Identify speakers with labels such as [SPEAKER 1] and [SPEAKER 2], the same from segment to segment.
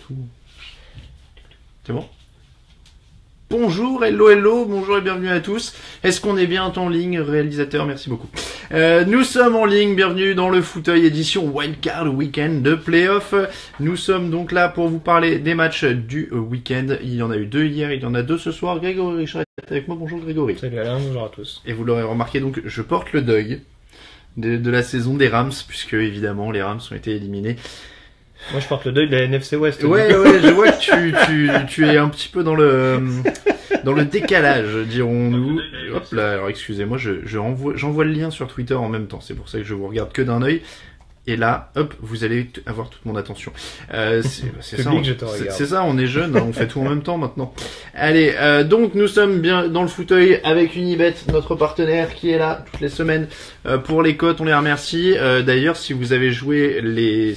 [SPEAKER 1] tout. C'est bon? Bonjour, hello, bonjour et bienvenue à tous. Est-ce qu'on est bien en ligne, réalisateur? Merci beaucoup. Nous sommes en ligne, bienvenue dans le fauteuil édition Wildcard Weekend de Playoff. Nous sommes donc là pour vous parler des matchs du week-end. Il y en a eu 2 hier, il y en a 2 ce soir. Grégory Richard est avec moi, bonjour Grégory.
[SPEAKER 2] Salut Alain, bonjour à tous.
[SPEAKER 1] Et vous l'aurez remarqué, donc je porte le deuil de la saison des Rams, puisque évidemment les Rams ont été éliminés.
[SPEAKER 2] Moi je porte le deuil de la NFC West.
[SPEAKER 1] Ouais, je vois que tu es un petit peu dans le décalage, dirons-nous. Hop là, alors excusez-moi, j'envoie le lien sur Twitter en même temps, c'est pour ça que je vous regarde que d'un œil. Et là, hop, vous allez avoir toute mon attention. C'est ça, on est jeunes, on fait tout en même temps maintenant. Allez, donc nous sommes bien dans le fauteuil avec Unibet, notre partenaire qui est là toutes les semaines pour les cotes, on les remercie. D'ailleurs, si vous avez joué les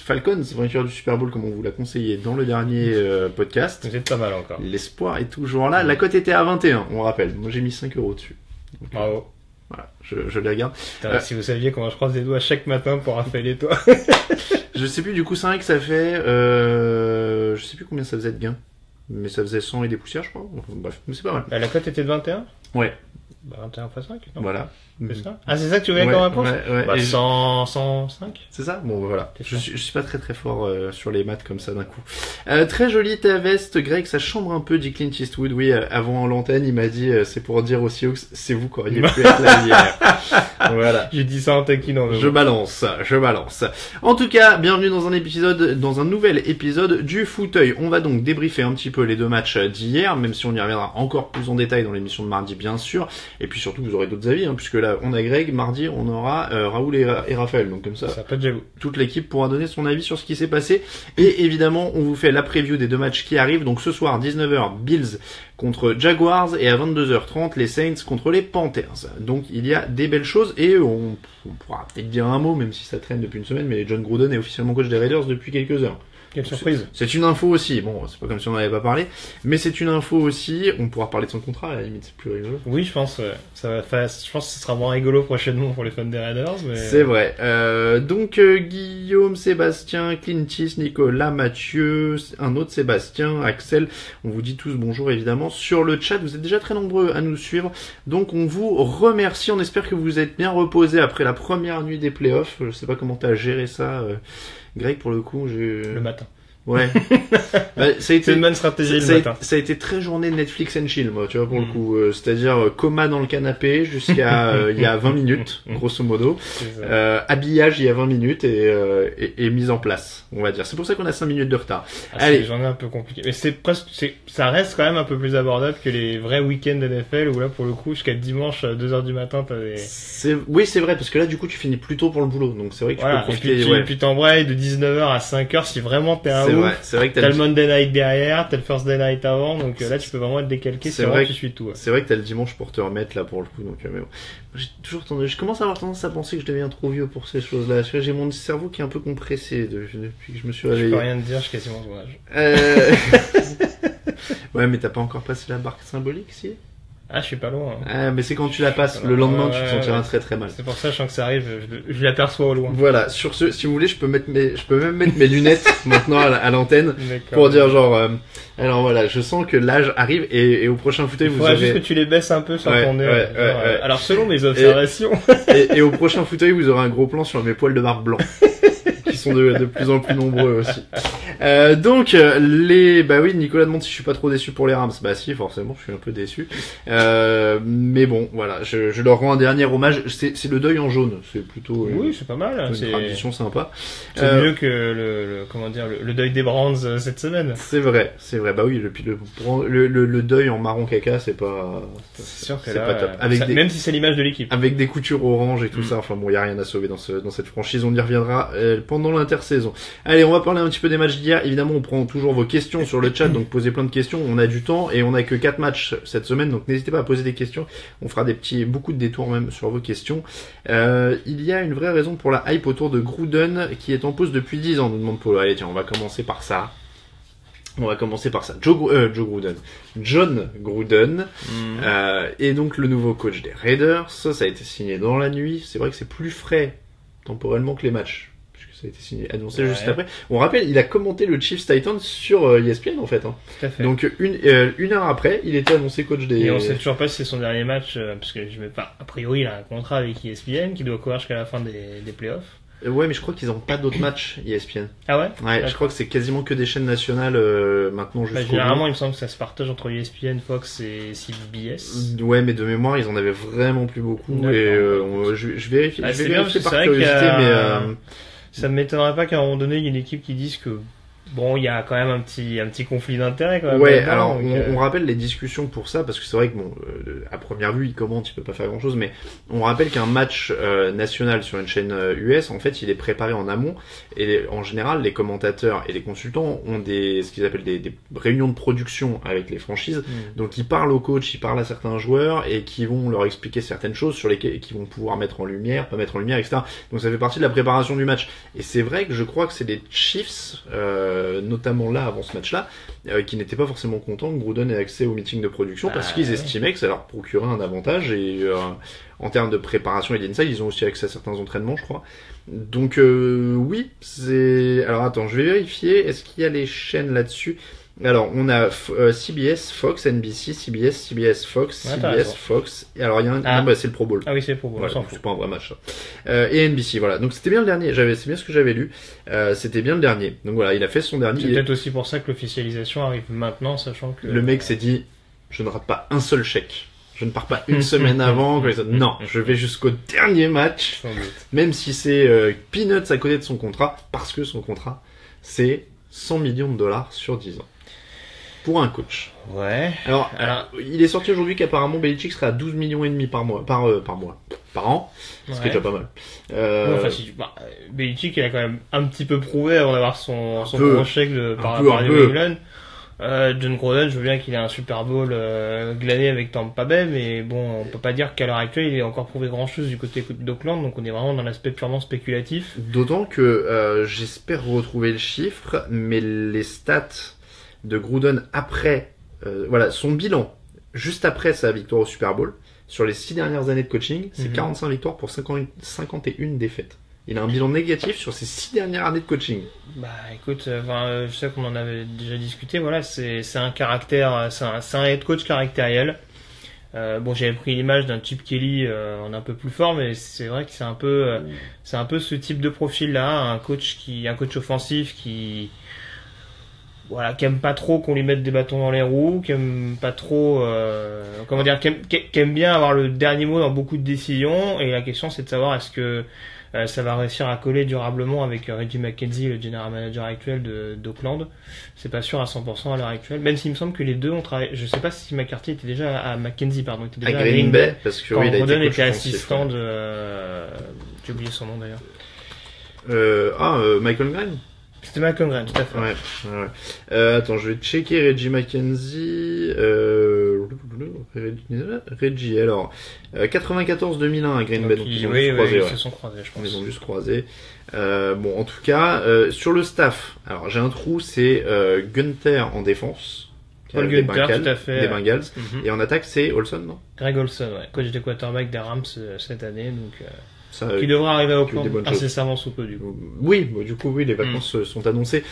[SPEAKER 1] Falcons, vainqueur du Super Bowl comme on vous l'a conseillé dans le dernier podcast.
[SPEAKER 2] Vous êtes pas mal encore.
[SPEAKER 1] L'espoir est toujours là. La cote était à 21, on rappelle. Moi j'ai mis 5 € dessus. Donc,
[SPEAKER 2] bravo.
[SPEAKER 1] Voilà, je la garde.
[SPEAKER 2] Putain, si vous saviez comment je croise les doigts chaque matin pour Raphaël et toi.
[SPEAKER 1] Je sais plus, du coup 5 ça fait... je sais plus combien ça faisait de gains. Mais ça faisait 100 et des poussières je crois. Bref, mais c'est pas mal.
[SPEAKER 2] Bah, la cote était de 21 ?
[SPEAKER 1] Ouais.
[SPEAKER 2] Bah 21 x 5 non.
[SPEAKER 1] Voilà.
[SPEAKER 2] C'est ça ? Ah c'est ça que tu voulais comme réponse ?
[SPEAKER 1] Ouais.
[SPEAKER 2] Bah 105 ?
[SPEAKER 1] C'est ça ? Bon voilà. Je suis pas très fort sur les maths comme ça d'un coup. Très jolie ta veste, Greg, ça chambre un peu, dit Clint Eastwood. Oui, avant l'antenne, il m'a dit c'est pour dire aux Seahawks, c'est vous qui auriez pu être là hier. Voilà.
[SPEAKER 2] J'ai dit ça en taquinant.
[SPEAKER 1] Je balance. En tout cas, bienvenue dans un nouvel épisode du fauteuil. On va donc débriefer un petit peu les 2 matchs d'hier, même si on y reviendra encore plus en détail dans l'émission de mardi, bien sûr. Et puis surtout, vous aurez d'autres avis, hein, puisque là, on a Greg, mardi, on aura Raoul et Raphaël. Donc comme ça,
[SPEAKER 2] pas de jaloux.
[SPEAKER 1] Toute l'équipe pourra donner son avis sur ce qui s'est passé. Et évidemment, on vous fait la preview des 2 matchs qui arrivent. Donc ce soir, 19h, Bills contre Jaguars, et à 22h30, les Saints contre les Panthers. Donc il y a des belles choses, et on pourra peut-être dire un mot, même si ça traîne depuis une semaine, mais John Gruden est officiellement coach des Raiders depuis quelques heures.
[SPEAKER 2] Quelle surprise.
[SPEAKER 1] C'est une info aussi, bon, c'est pas comme si on n'avait pas parlé, mais c'est une info aussi, on pourra parler de son contrat, à la limite, c'est plus rigolo.
[SPEAKER 2] Oui, je pense, je pense que ce sera moins rigolo prochainement pour les fans des Raiders, mais...
[SPEAKER 1] C'est vrai. Donc, Guillaume, Sébastien, Clintis, Nicolas, Mathieu, un autre Sébastien, Axel, on vous dit tous bonjour, évidemment, sur le chat, vous êtes déjà très nombreux à nous suivre, donc on vous remercie, on espère que vous êtes bien reposés après la première nuit des playoffs, je sais pas comment t'as géré ça, Greg, pour le coup,
[SPEAKER 2] le matin.
[SPEAKER 1] Ouais. Ça a été
[SPEAKER 2] c'est une bonne stratégie le matin.
[SPEAKER 1] Ça a été très journée Netflix and chill, moi, tu vois, pour le coup. C'est-à-dire coma dans le canapé jusqu'à il y a 20 minutes, grosso modo. Habillage il y a 20 minutes et mise en place, on va dire. C'est pour ça qu'on a 5 minutes de retard.
[SPEAKER 2] Allez. C'est une journée un peu compliquée. Mais ça reste quand même un peu plus abordable que les vrais week-ends NFL où là, pour le coup, jusqu'à dimanche, 2h du matin, t'as des...
[SPEAKER 1] Oui, c'est vrai, parce que là, du coup, tu finis plus tôt pour le boulot. Donc c'est vrai que tu peux profiter.
[SPEAKER 2] Et puis t'embrayes de 19h à 5h si vraiment t'es un ouf.
[SPEAKER 1] C'est vrai que
[SPEAKER 2] t'as le Monday Night derrière, t'as le Thursday Night avant, donc là tu peux vraiment être décalqué si vraiment tu suis tout. Ouais.
[SPEAKER 1] C'est vrai que t'as le dimanche pour te remettre là pour le coup, donc mais bon. Je commence à avoir tendance à penser que je deviens trop vieux pour ces choses-là. Parce que j'ai mon cerveau qui est un peu compressé depuis que je me suis réveillé.
[SPEAKER 2] Je peux rien te dire, je suis quasiment ton âge.
[SPEAKER 1] Ouais, mais t'as pas encore passé la barque symbolique, si?
[SPEAKER 2] Ah, je suis pas loin.
[SPEAKER 1] Ah, mais c'est quand tu la passes le lendemain, tu te sentiras très très mal.
[SPEAKER 2] C'est pour ça, je sens que ça arrive, je l'aperçois au loin.
[SPEAKER 1] Voilà, sur ce, si vous voulez, je peux même mettre mes lunettes maintenant à l'antenne pour dire genre, alors voilà, je sens que l'âge arrive et au prochain fauteuil vous aurez...
[SPEAKER 2] juste que tu les baisses un peu sur ton nez. Alors selon mes observations.
[SPEAKER 1] Et au prochain fauteuil vous aurez un gros plan sur mes poils de barbe blanc. Qui sont de plus en plus nombreux aussi. Donc bah oui, Nicolas demande si je suis pas trop déçu pour les Rams. Bah si, forcément, je suis un peu déçu. Mais bon, voilà, je leur rends un dernier hommage. C'est le deuil en jaune, c'est plutôt.
[SPEAKER 2] Oui, c'est pas mal.
[SPEAKER 1] C'est une tradition sympa.
[SPEAKER 2] C'est mieux que le deuil des Brands cette semaine.
[SPEAKER 1] C'est vrai. Bah oui, le deuil en marron caca, c'est pas.
[SPEAKER 2] C'est sûr que
[SPEAKER 1] c'est pas top.
[SPEAKER 2] Même si c'est l'image de l'équipe.
[SPEAKER 1] Avec des coutures orange et tout ça. Enfin bon, y a rien à sauver dans cette franchise. On y reviendra pendant l'intersaison. Allez, on va parler un petit peu des matchs d'hier. Évidemment, on prend toujours vos questions sur le chat, donc posez plein de questions. On a du temps et on a que 4 matchs cette semaine, donc n'hésitez pas à poser des questions. On fera beaucoup de détours même sur vos questions. Il y a une vraie raison pour la hype autour de Gruden qui est en pause depuis 10 ans, nous demande Polo. Allez, tiens, on va commencer par ça. John Gruden, est donc le nouveau coach des Raiders. Ça a été signé dans la nuit. C'est vrai que c'est plus frais temporellement que les matchs. ça a été annoncé juste après. On rappelle, il a commenté le Chiefs Titans sur ESPN en fait. Hein.
[SPEAKER 2] Tout à fait.
[SPEAKER 1] Donc une heure après, il était annoncé coach des.
[SPEAKER 2] Et on sait toujours pas si c'est son dernier match, parce que je mets pas. A priori, il a un contrat avec ESPN qui doit courir jusqu'à la fin des playoffs.
[SPEAKER 1] Ouais, mais je crois qu'ils n'ont pas d'autres matchs ESPN.
[SPEAKER 2] Ah ouais?
[SPEAKER 1] Ouais, je crois que c'est quasiment que des chaînes nationales maintenant jusqu'au
[SPEAKER 2] généralement, il me semble que ça se partage entre ESPN, Fox et CBS.
[SPEAKER 1] Ouais, mais de mémoire, ils en avaient vraiment plus beaucoup.
[SPEAKER 2] D'accord.
[SPEAKER 1] Et je vérifie,
[SPEAKER 2] Ah,
[SPEAKER 1] je vais
[SPEAKER 2] c'est bien,
[SPEAKER 1] vérifier
[SPEAKER 2] parce
[SPEAKER 1] par
[SPEAKER 2] que c'est vrai
[SPEAKER 1] curiosité,
[SPEAKER 2] qu'il y
[SPEAKER 1] mais
[SPEAKER 2] ça m'étonnerait pas qu'à un moment donné, il y ait une équipe qui dise que bon, il y a quand même un petit conflit d'intérêt quand même.
[SPEAKER 1] ouais,
[SPEAKER 2] là-dedans,
[SPEAKER 1] alors
[SPEAKER 2] donc,
[SPEAKER 1] on rappelle les discussions pour ça parce que c'est vrai que bon, à première vue, il commente, il peut pas faire grand chose, mais on rappelle qu'un match national sur une chaîne US, en fait, il est préparé en amont et en général, les commentateurs et les consultants ont ce qu'ils appellent des réunions de production avec les franchises, donc ils parlent aux coachs, ils parlent à certains joueurs et qui vont leur expliquer certaines choses sur lesquelles qu'ils vont pouvoir mettre en lumière, pas mettre en lumière, etc. Donc ça fait partie de la préparation du match. Et c'est vrai que je crois que c'est les Chiefs notamment là avant ce match-là, qui n'étaient pas forcément contents que Gruden ait accès au meeting de production parce qu'ils estimaient que ça leur procurait un avantage et en termes de préparation et d'inside, ils ont aussi accès à certains entraînements, je crois. Donc oui, c'est. Alors attends, je vais vérifier. Est-ce qu'il y a les chaînes là-dessus? Alors, on a CBS, Fox, NBC, CBS, Fox,
[SPEAKER 2] Ouais,
[SPEAKER 1] CBS, Fox. Et alors, il y a un, non, c'est le Pro Bowl.
[SPEAKER 2] Ah oui, c'est pour
[SPEAKER 1] Voilà, c'est pas un vrai match. Et NBC, voilà. Donc, c'était bien le dernier. C'est bien ce que j'avais lu. C'était bien le dernier. Donc voilà, il a fait son dernier.
[SPEAKER 2] C'est peut-être aussi pour ça que l'officialisation arrive maintenant, sachant que
[SPEAKER 1] le mec s'est dit, je ne rate pas un seul chèque. Je ne pars pas une semaine avant. Non, je vais jusqu'au dernier match, même si c'est peanuts à côté de son contrat, parce que son contrat, c'est 100 millions de dollars sur 10 ans. Pour un coach.
[SPEAKER 2] Ouais.
[SPEAKER 1] Alors, il est sorti aujourd'hui qu'apparemment Belichick serait à 12 millions et demi par an, ce qui est déjà pas mal.
[SPEAKER 2] Enfin, Belichick, il a quand même un petit peu prouvé avant d'avoir son gros chèque par rapport à New England. John Gruden, je veux bien qu'il ait un Super Bowl glané avec Tampa Bay, mais bon, on peut pas dire qu'à l'heure actuelle, il ait encore prouvé grand chose du côté d'Oakland, donc on est vraiment dans l'aspect purement spéculatif.
[SPEAKER 1] D'autant que j'espère retrouver le chiffre, mais les stats de Gruden après, son bilan juste après sa victoire au Super Bowl sur les 6 dernières années de coaching, c'est 45 victoires pour 51 défaites. Il a un bilan négatif sur ses 6 dernières années de coaching.
[SPEAKER 2] Bah écoute, je sais qu'on en avait déjà discuté. Voilà, c'est un caractère, c'est un head coach caractériel. Bon, j'avais pris l'image d'un Chip Kelly en un peu plus fort, mais c'est vrai que c'est un peu ce type de profil-là, un coach offensif qui aime pas trop qu'on lui mette des bâtons dans les roues, qui aime pas trop, qui aime bien avoir le dernier mot dans beaucoup de décisions. Et la question, c'est de savoir est-ce que ça va réussir à coller durablement avec Reggie McKenzie, le general manager actuel d'Oakland. C'est pas sûr à 100% à l'heure actuelle, même s'il me semble que les deux ont travaillé. Je sais pas si McCarthy était déjà à McKenzie, pardon, était déjà
[SPEAKER 1] à Green Bay, parce que
[SPEAKER 2] quand
[SPEAKER 1] il a
[SPEAKER 2] Gruden
[SPEAKER 1] été
[SPEAKER 2] était assistant de. J'ai oublié son nom d'ailleurs.
[SPEAKER 1] Michael Graham.
[SPEAKER 2] C'était Malcolm Graham, tout à fait.
[SPEAKER 1] Ouais. Attends, je vais checker Reggie McKenzie. Reggie, alors 94-2001 à Green Bay, donc ils ont juste croisé.
[SPEAKER 2] Ils se sont croisés, je pense.
[SPEAKER 1] Ils ont juste croisé. Bon, en tout cas, sur le staff, alors j'ai un trou, c'est Gunther en défense.
[SPEAKER 2] Paul Gunther, tout à fait.
[SPEAKER 1] Des Bengals. Et en attaque, c'est Olson, non?
[SPEAKER 2] Greg Olson, ouais, coach des quarterbacks des Rams cette année, donc.
[SPEAKER 1] Ça,
[SPEAKER 2] qui devrait arriver à Oakland incessamment sous peu, du coup.
[SPEAKER 1] Oui, du coup, oui, les vacances sont annoncées.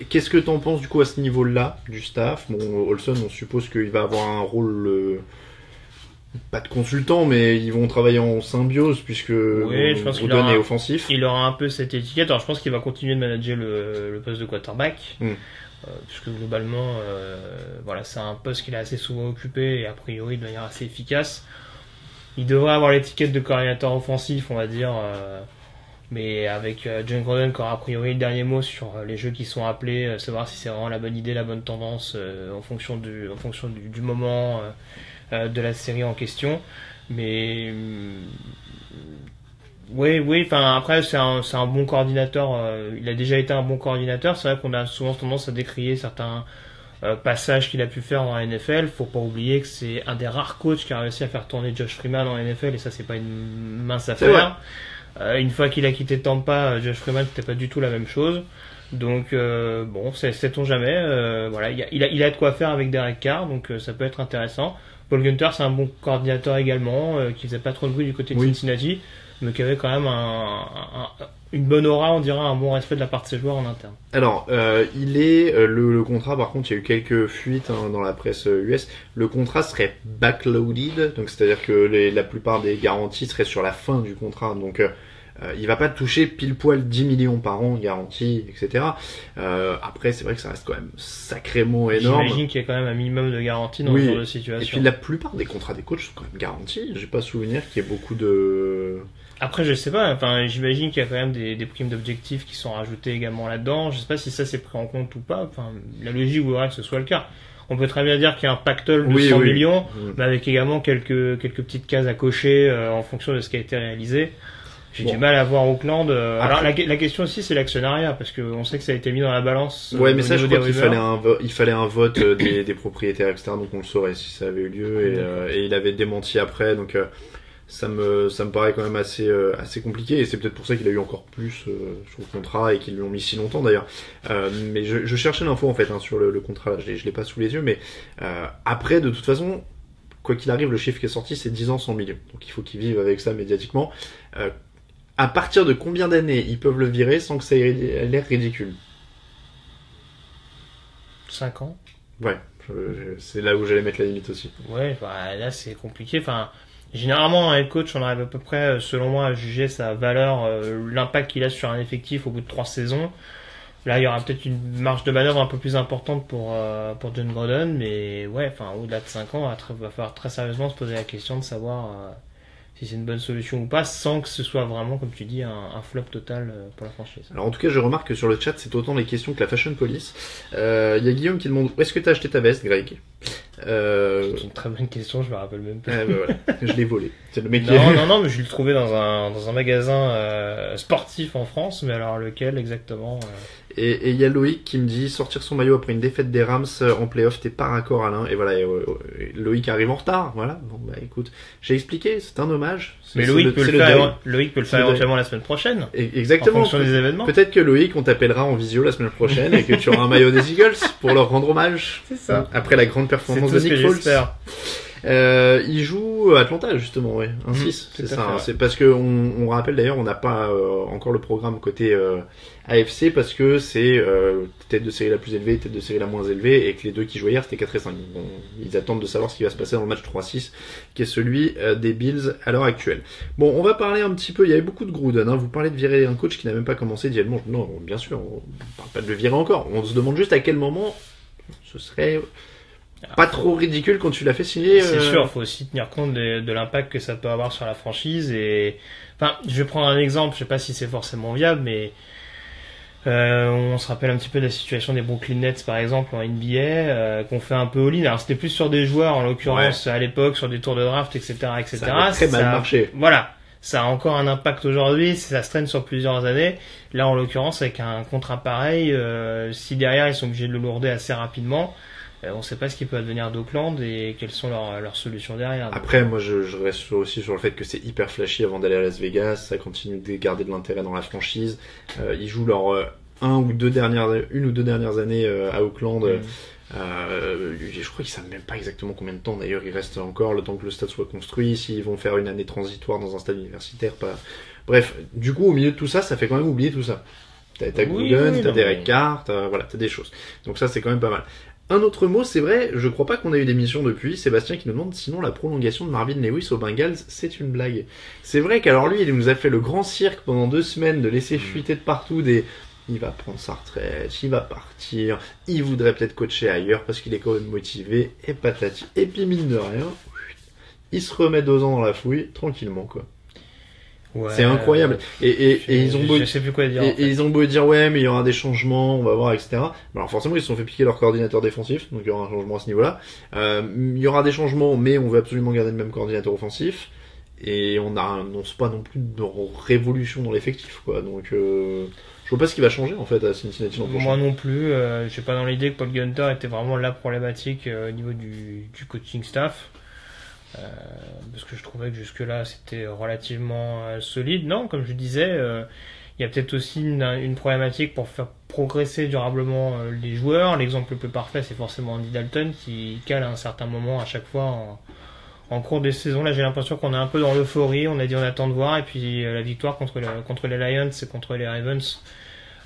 [SPEAKER 1] Qu'est-ce que t'en penses, du coup, à ce niveau-là, du staff? Bon, Olson, on suppose qu'il va avoir un rôle, pas de consultant, mais ils vont travailler en symbiose, puisque Gruden est offensif.
[SPEAKER 2] Il aura un peu cette étiquette. Alors, je pense qu'il va continuer de manager le poste de quarterback. Puisque globalement, c'est un poste qu'il a assez souvent occupé, et a priori, de manière assez efficace. Il devrait avoir l'étiquette de coordinateur offensif, on va dire, mais avec John Gruden qui aura a priori le dernier mot sur les jeux qui sont appelés, savoir si c'est vraiment la bonne idée, la bonne tendance en fonction du moment de la série en question. Mais oui, enfin après c'est un bon coordinateur. Il a déjà été un bon coordinateur. C'est vrai qu'on a souvent tendance à décrier certains passage qu'il a pu faire en NFL. Faut pas oublier que c'est un des rares coachs qui a réussi à faire tourner Josh Freeman en NFL, et ça c'est pas une mince affaire. Une fois qu'il a quitté Tampa, Josh Freeman c'était pas du tout la même chose. Donc bon, sait-on jamais. Il a de quoi faire avec Derek Carr, donc ça peut être intéressant. Paul Gunther c'est un bon coordinateur également, qui faisait pas trop de bruit du côté de Cincinnati. mais qui avait quand même une bonne aura, on dirait un bon respect de la part de ses joueurs en interne.
[SPEAKER 1] Alors, le contrat, par contre, il y a eu quelques fuites dans la presse US. Le contrat serait backloaded, donc c'est-à-dire que la plupart des garanties seraient sur la fin du contrat. Donc, il va pas toucher pile poil 10 millions par an garantie, etc. Après, c'est vrai que ça reste quand même sacrément énorme.
[SPEAKER 2] J'imagine qu'il y a quand même un minimum de garantie dans ce genre de situation.
[SPEAKER 1] Et puis la plupart des contrats des coachs sont quand même garantis. J'ai pas souvenir qu'il y ait beaucoup de...
[SPEAKER 2] Après, je sais pas, enfin, j'imagine qu'il y a quand même des primes d'objectifs qui sont rajoutées également là-dedans. Je sais pas si ça c'est pris en compte ou pas. Enfin, la logique voudrait que ce soit le cas. On peut très bien dire qu'il y a un pactole de 100 millions, mais avec également quelques petites cases à cocher en fonction de ce qui a été réalisé. J'ai du mal à voir Auckland. Alors la question aussi c'est l'actionnariat parce que on sait que ça a été mis dans la balance.
[SPEAKER 1] Ouais, mais ça je crois qu'il fallait un vote des propriétaires externes, donc on le saurait si ça avait eu lieu et il avait démenti après, donc ça me paraît quand même assez compliqué et c'est peut-être pour ça qu'il a eu encore plus sur le contrat et qu'ils lui ont mis si longtemps d'ailleurs. Mais je cherchais l'info en fait sur le contrat, je l'ai pas sous les yeux, mais après de toute façon. Quoi qu'il arrive, le chiffre qui est sorti, c'est 10 ans, 100 millions. Donc il faut qu'ils vivent avec ça médiatiquement. À partir de combien d'années ils peuvent le virer sans que ça ait l'air ridicule?
[SPEAKER 2] 5 ans.
[SPEAKER 1] Ouais, c'est là où j'allais mettre la limite aussi.
[SPEAKER 2] Ouais, bah, là c'est compliqué. Enfin, généralement, un head coach, on arrive à peu près, selon moi, à juger sa valeur, l'impact qu'il a sur un effectif au bout de 3 saisons. Là, il y aura peut-être une marge de manœuvre un peu plus importante pour John Gruden, mais ouais, enfin, au-delà de 5 ans, il va falloir très sérieusement se poser la question de savoir si c'est une bonne solution ou pas, sans que ce soit vraiment, comme tu dis, un flop total pour la franchise.
[SPEAKER 1] Alors en tout cas, je remarque que sur le chat, c'est autant les questions que la Fashion Police. Il y a Guillaume qui demande où est-ce que t'as acheté ta veste, Greg?
[SPEAKER 2] C'est une très bonne question, je me rappelle même pas.
[SPEAKER 1] Voilà. Je l'ai volé. C'est le mec
[SPEAKER 2] non, mais je l'ai trouvé dans un magasin sportif en France, mais alors lequel exactement
[SPEAKER 1] Et il y a Loïc qui me dit sortir son maillot après une défaite des Rams en playoff, t'es pas raccord Alain. Et voilà, Loïc arrive en retard. Voilà. Bon bah écoute, j'ai expliqué, c'est un hommage.
[SPEAKER 2] Mais Loïc peut le faire éventuellement la semaine prochaine.
[SPEAKER 1] Exactement.
[SPEAKER 2] En fonction des événements.
[SPEAKER 1] Peut-être que Loïc, on t'appellera en visio la semaine prochaine et que tu auras un maillot des Eagles pour leur rendre hommage.
[SPEAKER 2] C'est ça.
[SPEAKER 1] Après la grande performance de Nick Foles. Il joue à Atlanta justement, ouais, 1-6, c'est ça. Fait, ouais. C'est parce que on rappelle d'ailleurs, on n'a pas encore le programme côté AFC parce que c'est tête de série la plus élevée, tête de série la moins élevée, et que les deux qui jouaient hier c'était 4 et 5. Bon, ils attendent de savoir ce qui va se passer dans le match 3-6, qui est celui des Bills à l'heure actuelle. Bon, on va parler un petit peu. Il y avait beaucoup de Gruden. Vous parlez de virer un coach qui n'a même pas commencé idéalement. Non, bien sûr, on parle pas de le virer encore. On se demande juste à quel moment ce serait pas trop ridicule quand tu l'as fait signer.
[SPEAKER 2] C'est sûr, il faut aussi tenir compte de l'impact que ça peut avoir sur la franchise. Et enfin, je vais prendre un exemple, je sais pas si c'est forcément viable, mais on se rappelle un petit peu de la situation des Brooklyn Nets par exemple en NBA, qu'on fait un peu all-in. Alors c'était plus sur des joueurs en l'occurrence à l'époque, sur des tours de draft, etc., etc.
[SPEAKER 1] Ça a très mal marché.
[SPEAKER 2] Voilà. Ça a encore un impact aujourd'hui, ça se traîne sur plusieurs années. Là, en l'occurrence, avec un contrat pareil, si derrière ils sont obligés de le lourder assez rapidement, on ne sait pas ce qui peut advenir d'Auckland et quelles sont leurs solutions derrière.
[SPEAKER 1] Après, moi, je reste aussi sur le fait que c'est hyper flashy avant d'aller à Las Vegas. Ça continue de garder de l'intérêt dans la franchise. Ils jouent leur une ou deux dernières années à Auckland. Je crois qu'ils savent même pas exactement combien de temps. D'ailleurs, il reste encore le temps que le stade soit construit. S'ils vont faire une année transitoire dans un stade universitaire, pas. Bref, du coup, au milieu de tout ça, ça fait quand même oublier tout ça. T'as Gruden, t'as Derek Carr, t'as des choses. Donc ça, c'est quand même pas mal. Un autre mot, c'est vrai, je crois pas qu'on a eu d'émission depuis. Sébastien qui nous demande sinon la prolongation de Marvin Lewis aux Bengals, c'est une blague. C'est vrai qu'alors lui, il nous a fait le grand cirque pendant 2 semaines de laisser fuiter de partout des... Il va prendre sa retraite, il va partir, il voudrait peut-être coacher ailleurs parce qu'il est quand même motivé, et patati. Et puis mine de rien, il se remet 2 ans dans la fouille, tranquillement quoi. Ouais, c'est incroyable. Et ils ont beau,
[SPEAKER 2] je sais plus quoi dire.
[SPEAKER 1] Et ils ont beau dire ouais mais il y aura des changements, on va voir, etc. Alors forcément ils se sont fait piquer leur coordinateur défensif, donc il y aura un changement à ce niveau-là. Il y aura des changements, mais on veut absolument garder le même coordinateur offensif. Et on n'annonce pas non plus de révolution dans l'effectif, quoi. Donc je vois pas ce qui va changer en fait à Cincinnati l'an prochain.
[SPEAKER 2] Moi non plus. Je suis pas dans l'idée que Paul Gunter était vraiment la problématique au niveau du coaching staff. Parce que je trouvais que jusque-là c'était relativement solide. Non, comme je disais, il y a peut-être aussi une problématique pour faire progresser durablement les joueurs. L'exemple le plus parfait, c'est forcément Andy Dalton qui cale à un certain moment à chaque fois en cours des saisons. Là, j'ai l'impression qu'on est un peu dans l'euphorie. On a dit on attend de voir, et puis la victoire contre les Lions et contre les Ravens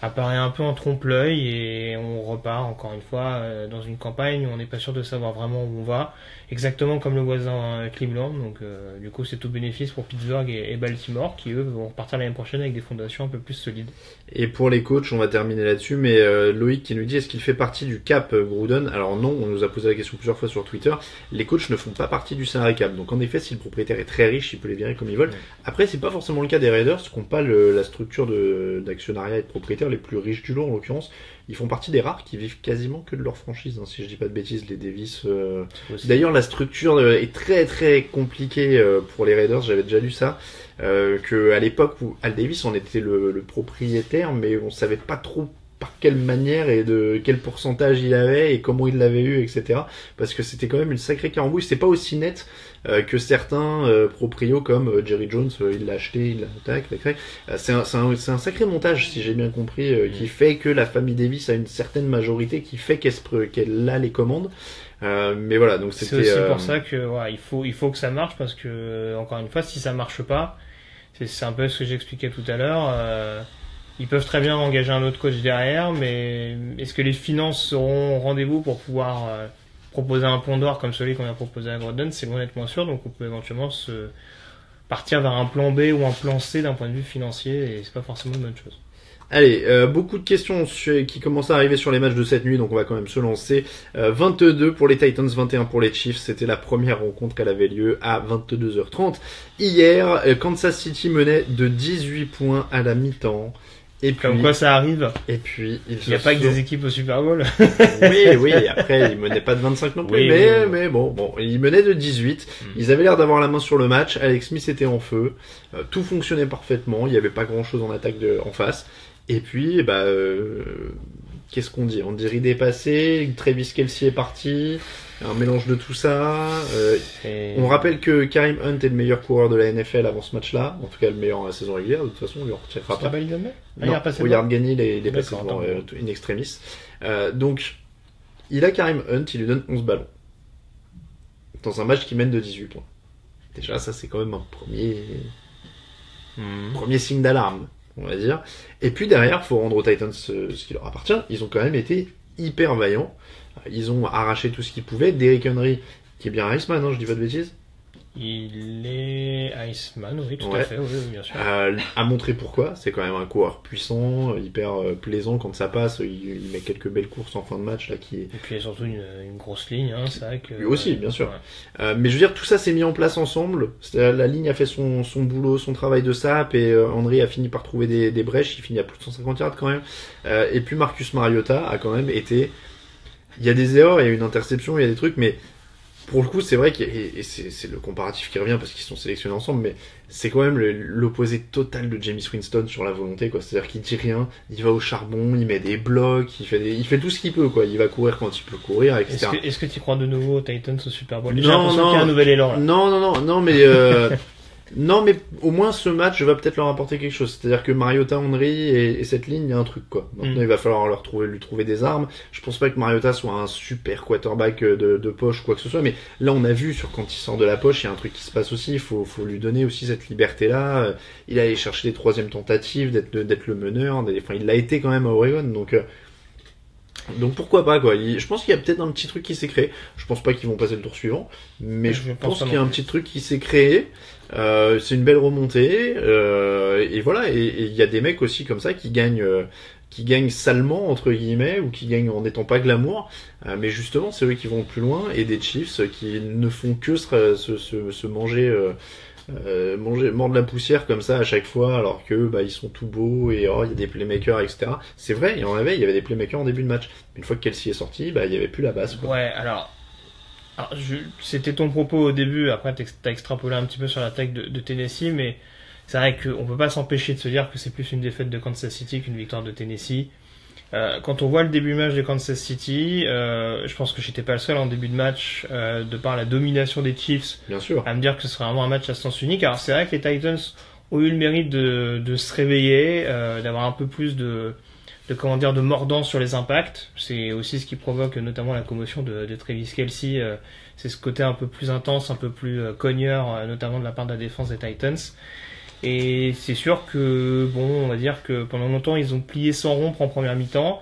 [SPEAKER 2] apparaît un peu en trompe-l'œil, et on repart encore une fois dans une campagne où on n'est pas sûr de savoir vraiment où on va, exactement comme le voisin Cleveland. Donc du coup c'est tout bénéfice pour Pittsburgh et Baltimore, qui eux vont repartir l'année prochaine avec des fondations un peu plus solides.
[SPEAKER 1] Et pour les coachs, on va terminer là-dessus, mais Loïc qui nous dit, est-ce qu'il fait partie du cap Gruden? Alors non, on nous a posé la question plusieurs fois sur Twitter. Les coachs ne font pas partie du salary cap, donc en effet si le propriétaire est très riche, il peut les virer comme il veut. Après c'est pas forcément le cas des Raiders, qui n'ont pas la structure d'actionnariat et de propriétaire les plus riches du lot en l'occurrence. Ils font partie des rares qui vivent quasiment que de leur franchise, hein, si je dis pas de bêtises, les Davis. D'ailleurs, la structure est très très compliquée pour les Raiders. J'avais déjà lu ça, que à l'époque où Al Davis en était le propriétaire, mais on savait pas trop par quelle manière et de quel pourcentage il avait et comment il l'avait eu, etc. Parce que c'était quand même une sacrée carambouille. C'est pas aussi net que certains proprios comme Jerry Jones, il l'a acheté, il l'a tac. C'est un sacré montage, si j'ai bien compris, qui fait que la famille Davis a une certaine majorité, qui fait qu'elle a les commandes. Mais voilà, donc c'était.
[SPEAKER 2] C'est aussi pour ça que il faut que ça marche, parce que encore une fois, si ça marche pas, c'est un peu ce que j'expliquais tout à l'heure. Ils peuvent très bien engager un autre coach derrière, mais est-ce que les finances seront au rendez-vous pour pouvoir proposer un pont d'or comme celui qu'on a proposé à Gruden? C'est loin d'être moins sûr, donc on peut éventuellement se partir vers un plan B ou un plan C d'un point de vue financier, et c'est pas forcément une bonne chose.
[SPEAKER 1] Allez, beaucoup de questions qui commencent à arriver sur les matchs de cette nuit, donc on va quand même se lancer. 22 pour les Titans, 21 pour les Chiefs. C'était la première rencontre qu'elle avait lieu à 22h30. Hier, Kansas City menait de 18 points à la mi-temps. Et puis,
[SPEAKER 2] comme quoi ça arrive.
[SPEAKER 1] Et puis,
[SPEAKER 2] il n'y a pas que des équipes au Super Bowl.
[SPEAKER 1] Oui, après, ils menaient pas de 25 non plus, mais bon, ils menaient de 18. Ils avaient l'air d'avoir la main sur le match. Alex Smith était en feu. Tout fonctionnait parfaitement. Il n'y avait pas grand chose en attaque en face. Et puis, qu'est-ce qu'on dit? On dit idée passée, Travis Kelce est parti, un mélange de tout ça. On rappelle que Kareem Hunt est le meilleur coureur de la NFL avant ce match-là, en tout cas le meilleur en la saison régulière, de toute façon, on lui en retirera pas. Il a gagné les passes in extremis. Donc, il a Kareem Hunt, il lui donne 11 ballons. Dans un match qui mène de 18 points. Déjà, ça c'est quand même un premier signe d'alarme, on va dire. Et puis derrière, faut rendre aux Titans ce qui leur appartient. Ils ont quand même été hyper vaillants. Ils ont arraché tout ce qu'ils pouvaient. Derrick Henry, qui est bien Iceman, non, je dis pas de bêtises.
[SPEAKER 2] Il est Iceman, oui, tout à fait, oui, bien sûr.
[SPEAKER 1] A montré pourquoi. C'est quand même un coureur puissant, hyper plaisant quand ça passe. Il met quelques belles courses en fin de match là qui.
[SPEAKER 2] Et puis il y a surtout une grosse ligne, hein, c'est vrai que.
[SPEAKER 1] Lui aussi, bien sûr. Ouais. Mais je veux dire, tout ça s'est mis en place ensemble. La ligne a fait son boulot, son travail de sap, et Henry a fini par trouver des brèches. Il finit à plus de 150 yards quand même. Et puis Marcus Mariota a quand même été. Il y a des erreurs, il y a une interception, il y a des trucs, mais pour le coup, c'est vrai que c'est le comparatif qui revient parce qu'ils sont sélectionnés ensemble, mais c'est quand même l'opposé total de Jameis Winston sur la volonté, quoi. C'est-à-dire qu'il dit rien, il va au charbon, il met des blocs, il fait tout ce qu'il peut, quoi. Il va courir quand il peut courir, etc.
[SPEAKER 2] Est-ce que tu crois de nouveau aux Titans au Super Bowl? J'ai l'impression qu'il y a un nouvel élan là.
[SPEAKER 1] Non, mais non, mais au moins ce match va peut-être leur apporter quelque chose. C'est-à-dire que Mariota, Henry et cette ligne, il y a un truc, quoi. Maintenant, il va falloir lui trouver des armes. Je pense pas que Mariota soit un super quarterback de poche ou quoi que ce soit, mais là, on a vu quand il sort de la poche, il y a un truc qui se passe aussi. Il faut lui donner aussi cette liberté-là. Il a allé chercher des troisièmes tentatives, d'être le meneur. Enfin, il l'a été quand même à Oregon, donc pourquoi pas, quoi. Je pense qu'il y a peut-être un petit truc qui s'est créé. Je pense pas qu'ils vont passer le tour suivant, mais je pense qu'il y a un petit truc qui s'est créé. C'est une belle remontée, et voilà. Et il y a des mecs aussi comme ça qui gagnent salement entre guillemets, ou qui gagnent en n'étant pas glamour, mais justement c'est eux qui vont le plus loin, et des Chiefs qui ne font que se manger. Mordre la poussière comme ça à chaque fois, alors que ils sont tout beaux et il y a des playmakers, etc. C'est vrai, il y avait des playmakers en début de match. Une fois que Kelce est sorti, il y avait plus la base, quoi.
[SPEAKER 2] Ouais, alors c'était ton propos au début, après t'as extrapolé un petit peu sur l'attaque de Tennessee, mais c'est vrai qu'on peut pas s'empêcher de se dire que c'est plus une défaite de Kansas City qu'une victoire de Tennessee. Quand on voit le début du match de Kansas City, je pense que j'étais pas le seul en début de match, de par la domination des Chiefs,
[SPEAKER 1] bien sûr,
[SPEAKER 2] à me dire que ce serait vraiment un match à sens unique. Alors c'est vrai que les Titans ont eu le mérite de se réveiller, d'avoir un peu plus de de mordant sur les impacts. C'est aussi ce qui provoque notamment la commotion de Travis Kelce. C'est ce côté un peu plus intense, un peu plus cogneur, notamment de la part de la défense des Titans. Et c'est sûr que, on va dire que pendant longtemps, ils ont plié sans rompre en première mi-temps.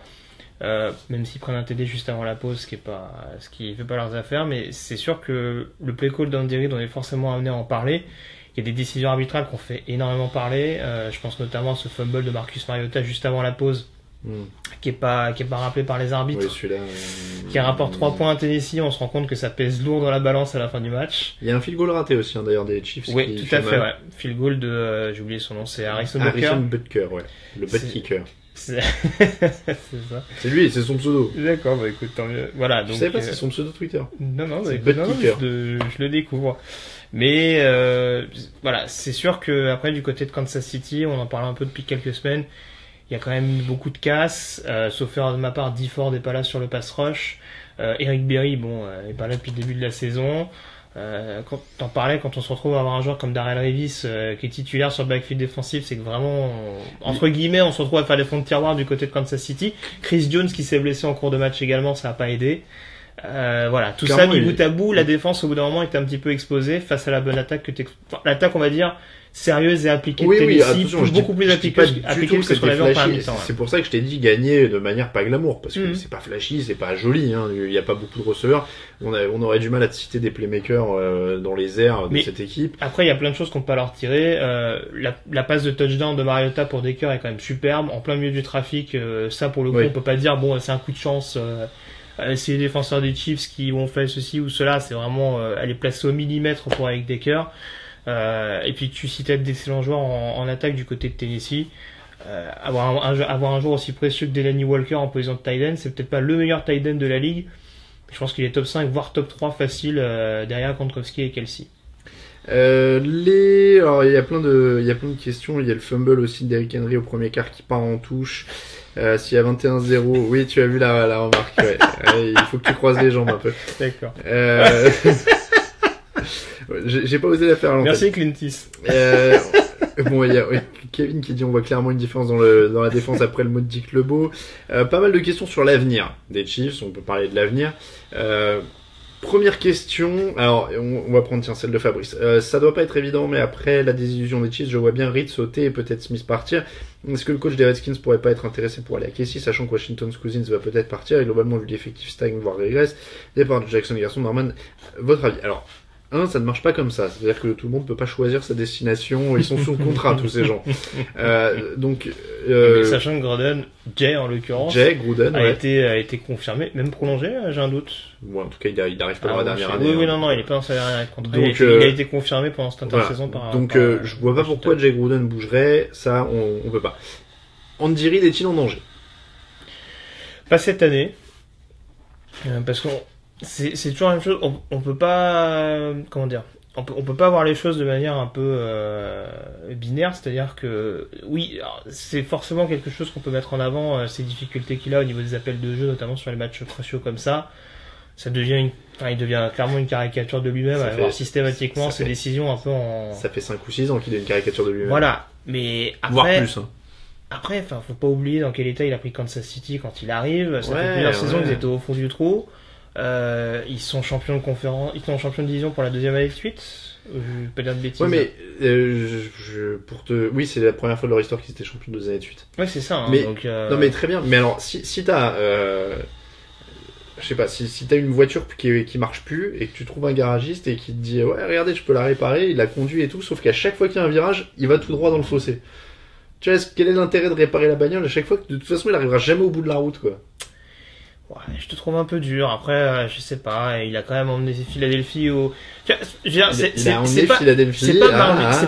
[SPEAKER 2] Même s'ils prennent un TD juste avant la pause, ce qui fait pas leurs affaires, mais c'est sûr que le play call d'Andy Reid, on est forcément amené à en parler. Il y a des décisions arbitrales qui ont fait énormément parler. Je pense notamment à ce fumble de Marcus Mariota juste avant la pause, qui est pas rappelé par les arbitres,
[SPEAKER 1] oui, celui-là,
[SPEAKER 2] qui rapporte 3 points à Tennessee. On se rend compte que ça pèse lourd dans la balance à la fin du match.
[SPEAKER 1] Il y a un field goal raté aussi, d'ailleurs, des Chiefs.
[SPEAKER 2] Oui, tout à fait, ouais. Field goal de, j'ai oublié son nom, c'est Harrison
[SPEAKER 1] Butker, ouais. Le butt kicker.
[SPEAKER 2] C'est ça.
[SPEAKER 1] C'est lui, c'est son pseudo.
[SPEAKER 2] D'accord, bah écoute, tant mieux. Voilà, donc.
[SPEAKER 1] Je savais pas, c'est son pseudo Twitter.
[SPEAKER 2] Non,
[SPEAKER 1] c'est
[SPEAKER 2] bah,
[SPEAKER 1] butt kicker.
[SPEAKER 2] Je le découvre. Mais voilà, c'est sûr que après du côté de Kansas City, on en parle un peu depuis quelques semaines. Il y a quand même beaucoup de casse. Sauf erreur de ma part, Dee Ford n'est pas là sur le pass rush. Eric Berry, est pas là depuis le début de la saison. Quand t'en parlais, quand on se retrouve à avoir un joueur comme Darrell Revis qui est titulaire sur le backfield défensif, c'est que vraiment, entre guillemets, on se retrouve à faire des fonds de tiroir du côté de Kansas City. Chris Jones qui s'est blessé en cours de match également, ça n'a pas aidé. Voilà, tout clairement, ça mis bout à bout, la défense au bout d'un moment était un petit peu exposée face à la bonne attaque l'attaque, on va dire, sérieuse et appliquée de Tennessee, beaucoup plus appliquée que ce qu'on avait en première mi-temps.
[SPEAKER 1] C'est pour ça que je t'ai dit gagner de manière pas glamour, parce que c'est pas flashy, c'est pas joli, hein. Il y a pas beaucoup de receveurs. On aurait du mal à te citer des playmakers dans les airs de cette équipe.
[SPEAKER 2] Après, il y a plein de choses qu'on peut pas leur tirer. La passe de touchdown de Mariota pour Decker est quand même superbe, en plein milieu du trafic. Ça, pour le coup, on peut pas dire c'est un coup de chance. C'est les défenseurs des Chiefs qui ont fait ceci ou cela. C'est vraiment, elle est placée au millimètre pour Eric Decker. Et puis tu citais d'excellents joueurs en attaque du côté de Tennessee. Avoir un joueur aussi précieux que Delanie Walker en position de tight end, c'est peut-être pas le meilleur tight end de la ligue. Je pense qu'il est top 5 voire top 3 facile derrière Gronkowski et Kelce.
[SPEAKER 1] Alors il y a plein de questions. Il y a le fumble aussi d'Eric Henry au premier quart qui part en touche. S'il y a 21-0, oui, tu as vu la remarque. Ouais. Il faut que tu croises les jambes un peu.
[SPEAKER 2] D'accord.
[SPEAKER 1] J'ai pas osé la faire à l'antenne.
[SPEAKER 2] Merci Clintis.
[SPEAKER 1] Il y a Kevin qui dit on voit clairement une différence dans la défense après le mot de Dick LeBeau. Pas mal de questions sur l'avenir des Chiefs, on peut parler de l'avenir. Première question, alors on va prendre celle de Fabrice. Ça doit pas être évident, mais après la désillusion des Chiefs, je vois bien Reed sauter et peut-être Smith partir. Est-ce que le coach des Redskins pourrait pas être intéressé pour aller à Casey, sachant que Washington Cousins va peut-être partir et globalement vu l'effectif stagne voire régresse, départ de Jackson Garçon, Norman, votre avis? Alors, ça ne marche pas comme ça. C'est-à-dire que tout le monde peut pas choisir sa destination. Ils sont sous contrat, tous ces gens.
[SPEAKER 2] Mais sachant que Gruden, Gruden, a été confirmé, même prolongé, j'ai un doute.
[SPEAKER 1] Bon, en tout cas, il n'arrive pas dans la dernière année.
[SPEAKER 2] Oui, non, il est pas dans sa dernière année de contrat. Donc, il a été confirmé pendant cette intersaison
[SPEAKER 1] je vois pas pourquoi Jay Gruden bougerait. Ça, on peut pas. Andy Reid est-il en danger?
[SPEAKER 2] Pas cette année. Parce qu'on c'est toujours la même chose. On peut pas, comment dire, on peut pas voir les choses de manière un peu binaire, c'est-à-dire que oui, c'est forcément quelque chose qu'on peut mettre en avant, ces difficultés qu'il a au niveau des appels de jeu, notamment sur les matchs cruciaux comme ça. Ça devient il devient clairement une caricature de lui-même, à avoir systématiquement ses décisions un peu en.
[SPEAKER 1] Ça fait 5 ou 6 ans qu'il est une caricature de lui-même.
[SPEAKER 2] Voilà, mais après.
[SPEAKER 1] Voire plus, hein.
[SPEAKER 2] Après, faut pas oublier dans quel état il a pris Kansas City quand il arrive. Ça fait plusieurs saisons qu'ils étaient au fond du trou. Ils sont champions de conférence, ils sont champions de division pour la deuxième année de suite. Je vais pas dire de bêtises.
[SPEAKER 1] Ouais, mais oui, c'est la première fois de leur histoire qu'ils étaient champions de 2 années de suite.
[SPEAKER 2] Ouais, c'est ça. Hein,
[SPEAKER 1] mais
[SPEAKER 2] donc,
[SPEAKER 1] non, mais très bien. Mais alors, si t'as, je sais pas, si t'as une voiture qui marche plus et que tu trouves un garagiste et qui te dit ouais, regardez, je peux la réparer, il la conduit et tout, sauf qu'à chaque fois qu'il y a un virage, il va tout droit dans le fossé. Tu vois, quel est l'intérêt de réparer la bagnole à chaque fois que de toute façon il arrivera jamais au bout de la route, quoi.
[SPEAKER 2] Ouais, je te trouve un peu dur. Après, je sais pas. Il a quand même emmené Philadelphie au. C'est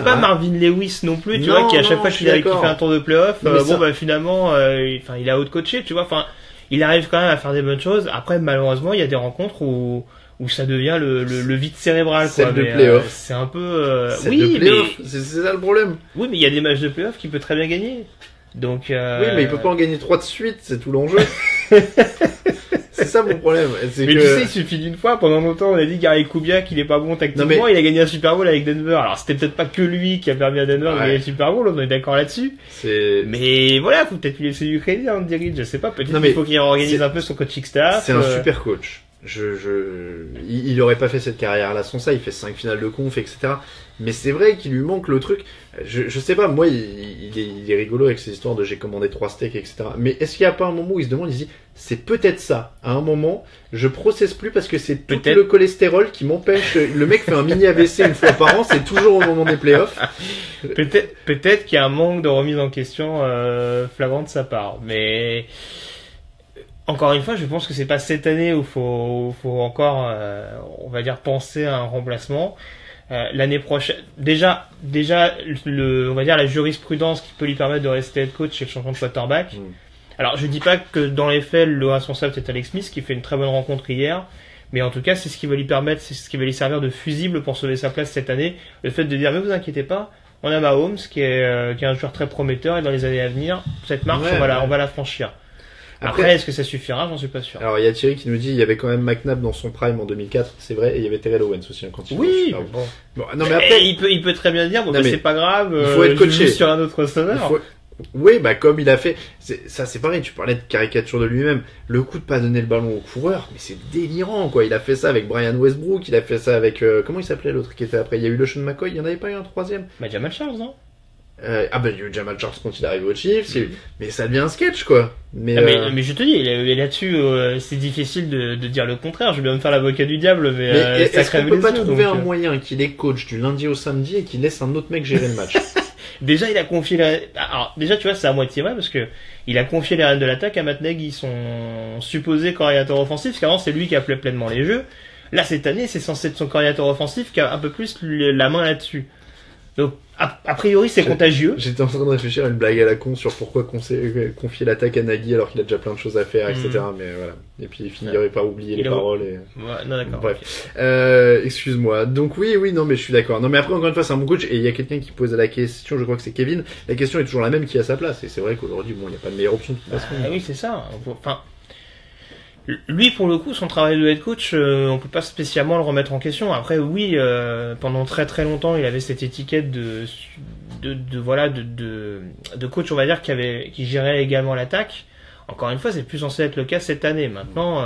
[SPEAKER 2] pas Marvin Lewis non plus, tu vois, qui à chaque fois qu'il fait un tour de playoff, finalement, il a out-coaché, tu vois. Enfin, il arrive quand même à faire des bonnes choses. Après, malheureusement, il y a des rencontres où ça devient le vide cérébral, quoi.
[SPEAKER 1] Celle de playoff.
[SPEAKER 2] C'est un peu.
[SPEAKER 1] Oui, mais c'est ça le problème.
[SPEAKER 2] Oui, mais il y a des matchs de playoff qu'il peut très bien gagner. Donc.
[SPEAKER 1] Oui, mais il peut pas en gagner 3 de suite, c'est tout l'enjeu. C'est ça mon problème.
[SPEAKER 2] Mais tu sais, il suffit d'une fois. Pendant longtemps, on a dit Gary Kubiak, il est pas bon tactiquement. Il a gagné un Super Bowl avec Denver. Alors, c'était peut-être pas que lui qui a permis à Denver de gagner le Super Bowl. On est d'accord là-dessus. Mais voilà, faut peut-être lui laisser du crédit, hein, Andy Reid. Je sais pas. Peut-être qu'il faut qu'il réorganise un peu son coaching staff.
[SPEAKER 1] C'est un super coach. Il aurait pas fait cette carrière-là sans ça. Il fait 5 finales de conf, etc. Mais c'est vrai qu'il lui manque le truc. Je sais pas, moi, il est rigolo avec ses histoires de j'ai commandé 3 steaks, etc. Mais est-ce qu'il y a pas un moment où il se demande, il se dit, c'est peut-être ça. À un moment, je processe plus parce que c'est tout le cholestérol qui m'empêche. Le mec fait un mini AVC une fois par an, c'est toujours au moment des playoffs.
[SPEAKER 2] Peut-être qu'il y a un manque de remise en question flagrant de sa part. Mais encore une fois, je pense que c'est pas cette année où faut encore, on va dire, penser à un remplacement. L'année prochaine, déjà, on va dire la jurisprudence qui peut lui permettre de rester head coach, c'est le changement de quarterback. Alors, je dis pas que dans les faits, le responsable c'est Alex Smith qui fait une très bonne rencontre hier, mais en tout cas, c'est ce qui va lui permettre, c'est ce qui va lui servir de fusible pour sauver sa place cette année. Le fait de dire, mais vous inquiétez pas, on a Mahomes qui est un joueur très prometteur et dans les années à venir, cette marche, on va la franchir. Après, est-ce que ça suffira? J'en suis pas sûr.
[SPEAKER 1] Alors, il y a Thierry qui nous dit il y avait quand même McNabb dans son prime en 2004, c'est vrai, et il y avait Terrell Owens aussi quand il
[SPEAKER 2] Oui,
[SPEAKER 1] bon, non, mais après,
[SPEAKER 2] il peut très bien dire bon, mais c'est pas grave,
[SPEAKER 1] il faut être coaché
[SPEAKER 2] sur un autre receveur.
[SPEAKER 1] Oui, bah comme il a fait, c'est pareil, tu parlais de caricature de lui-même, le coup de pas donner le ballon au coureur, mais c'est délirant quoi, il a fait ça avec Brian Westbrook, il a fait ça avec, comment il s'appelait l'autre qui était après, il y a eu LeSean McCoy, il y en avait pas eu un troisième?
[SPEAKER 2] Bah Jamal Charles, non?
[SPEAKER 1] Il y a eu Jamal Charles quand il arrive au Chiefs, mais ça devient un sketch quoi. Mais
[SPEAKER 2] je te dis, là-dessus, c'est difficile de dire le contraire. Je vais bien me faire l'avocat du diable, mais
[SPEAKER 1] est-ce qu'on peut pas trouver un moyen qu'il est coach du lundi au samedi et qu'il laisse un autre mec gérer le match?
[SPEAKER 2] Déjà, il a confié alors déjà, tu vois, c'est à moitié vrai parce que il a confié les rênes de l'attaque à Matt Nagy, son supposé coordinateur offensif, parce qu'avant c'est lui qui appelait pleinement les jeux. Là, cette année, c'est censé être son coordinateur offensif qui a un peu plus la main là-dessus. Donc, a priori, c'est contagieux.
[SPEAKER 1] J'étais en train de réfléchir à une blague à la con sur pourquoi confier l'attaque à Nagy alors qu'il a déjà plein de choses à faire, etc. Mais voilà. Et puis il finirait par oublier les paroles.
[SPEAKER 2] Ouais, non, d'accord.
[SPEAKER 1] Bref. Excuse-moi. Donc oui, non, mais je suis d'accord. Non, mais après, encore une fois, c'est un bon coach. Et il y a quelqu'un qui pose la question, je crois que c'est Kevin. La question est toujours la même, qui a sa place. Et c'est vrai qu'aujourd'hui, bon, il n'y a pas de meilleure option de toute façon.
[SPEAKER 2] Oui, c'est ça. Enfin, lui, pour le coup, son travail de head coach, on peut pas spécialement le remettre en question. Après, oui, pendant très très longtemps, il avait cette étiquette de coach, on va dire, qui gérait également l'attaque. Encore une fois, c'est plus censé être le cas cette année. Maintenant,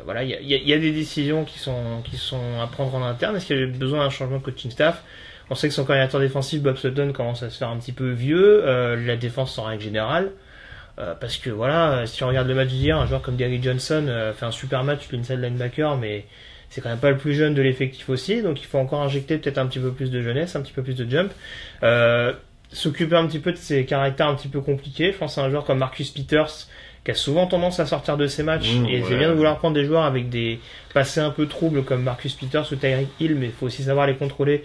[SPEAKER 2] voilà, il y a des décisions qui sont à prendre en interne. Est-ce qu'il y a besoin d'un changement de coaching staff? On sait que son coordinateur défensif, Bob Sutton, commence à se faire un petit peu vieux. La défense en règle générale. Parce que voilà, si on regarde le match d'hier, un joueur comme Gary Johnson fait un super match, l'inside linebacker, mais c'est quand même pas le plus jeune de l'effectif aussi, donc il faut encore injecter peut-être un petit peu plus de jeunesse, un petit peu plus de jump, s'occuper un petit peu de ses caractères un petit peu compliqués. Je pense à un joueur comme Marcus Peters qui a souvent tendance à sortir de ses matchs, et c'est bien de vouloir prendre des joueurs avec des passés un peu troubles comme Marcus Peters ou Tyreek Hill, mais il faut aussi savoir les contrôler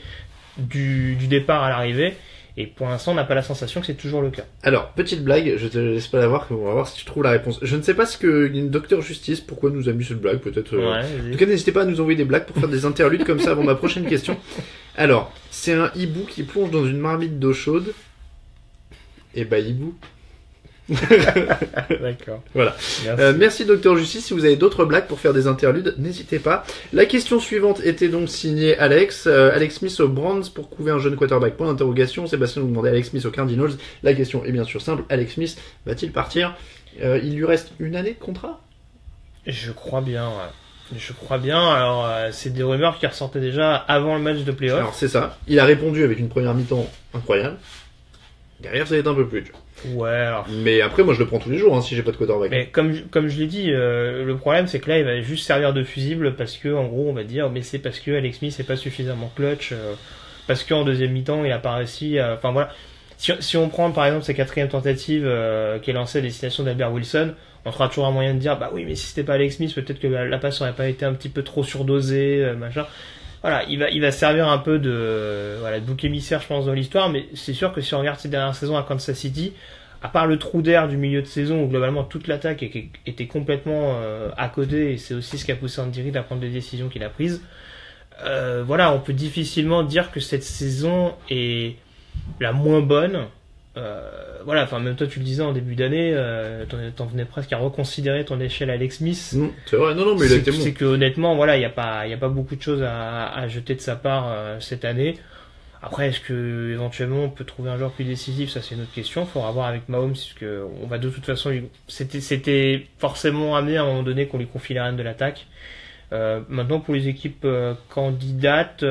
[SPEAKER 2] du départ à l'arrivée. Et pour l'instant, on n'a pas la sensation que c'est toujours le cas.
[SPEAKER 1] Alors, petite blague, je te laisse pas la voir, on va voir si tu trouves la réponse. Je ne sais pas ce que Docteur Justice, pourquoi nous a mis cette blague, peut-être. En tout cas, n'hésitez pas à nous envoyer des blagues pour faire des interludes comme ça avant ma prochaine question. Alors, c'est un hibou qui plonge dans une marmite d'eau chaude. Et bah, hibou.
[SPEAKER 2] D'accord.
[SPEAKER 1] Voilà. Merci Docteur Justice. Si vous avez d'autres blagues pour faire des interludes, n'hésitez pas. La question suivante était donc signée Alex. Alex Smith aux Browns pour couver un jeune quarterback. Point d'interrogation. Sébastien nous demandait Alex Smith aux Cardinals. La question est bien sûr simple. Alex Smith va-t-il partir? Il lui reste une année de contrat?
[SPEAKER 2] Je crois bien. Je crois bien. Alors, c'est des rumeurs qui ressortaient déjà avant le match de playoff.
[SPEAKER 1] Alors, c'est ça. Il a répondu avec une première mi-temps incroyable. Derrière, ça va être un peu plus dur.
[SPEAKER 2] Ouais, alors...
[SPEAKER 1] Mais après, moi, je le prends tous les jours, hein, si j'ai pas de quarterback.
[SPEAKER 2] Mais comme je l'ai dit, le problème, c'est que là, il va juste servir de fusible parce que, en gros, on va dire, mais c'est parce que Alex Smith n'est pas suffisamment clutch, parce qu'en deuxième mi-temps, il a pas réussi enfin, voilà. Si on prend, par exemple, sa quatrième tentative, qui est lancée à destination d'Albert Wilson, on fera toujours un moyen de dire, bah oui, mais si c'était pas Alex Smith, peut-être que la passe aurait pas été un petit peu trop surdosée, machin. Voilà, il va servir un peu de bouc émissaire, je pense, dans l'histoire, mais c'est sûr que si on regarde ces dernières saisons à Kansas City, à part le trou d'air du milieu de saison où globalement toute l'attaque était complètement à côté, et c'est aussi ce qui a poussé Andy Reid à prendre les décisions qu'il a prises, voilà, on peut difficilement dire que cette saison est la moins bonne voilà, enfin même toi tu le disais en début d'année, t'en venais presque à reconsidérer ton échelle Alex Smith.
[SPEAKER 1] C'est vrai, non, mais il a été bon.
[SPEAKER 2] C'est que honnêtement, voilà, il y a pas beaucoup de choses à jeter de sa part cette année. Après, est-ce que éventuellement on peut trouver un joueur plus décisif? Ça, c'est une autre question. Il faudra voir avec Mahomes, puisque on va de toute façon, c'était forcément amené à un moment donné qu'on lui confie les rênes de l'attaque. Maintenant, pour les équipes candidates,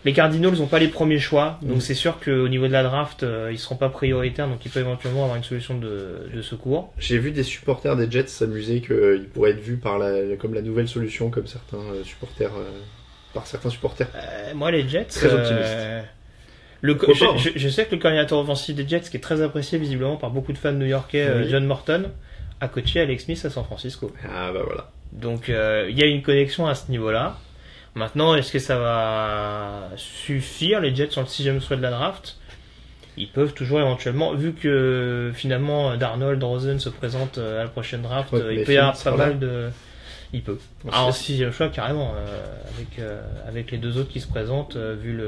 [SPEAKER 2] les Cardinals n'ont pas les premiers choix, donc c'est sûr qu'au niveau de la draft, ils seront pas prioritaires, donc ils peuvent éventuellement avoir une solution de secours.
[SPEAKER 1] J'ai vu des supporters des Jets s'amuser qu'ils pourraient être vus comme la nouvelle solution, comme certains supporters. Par certains supporters.
[SPEAKER 2] Moi, les Jets,
[SPEAKER 1] très optimistes.
[SPEAKER 2] Je sais que le coordinateur offensif des Jets, qui est très apprécié visiblement par beaucoup de fans new-yorkais,
[SPEAKER 1] oui.
[SPEAKER 2] John Morton, a coaché Alex Smith à San Francisco.
[SPEAKER 1] Ah bah voilà.
[SPEAKER 2] Donc il y a une connexion à ce niveau-là. Maintenant, est-ce que ça va suffire? Les Jets sont le 6e choix de la draft. Ils peuvent toujours éventuellement, vu que finalement Darnold, Rosen se présente à la prochaine draft, il peut y avoir pas mal de... Il peut. En 6e choix, carrément, avec les deux autres qui se présentent, vu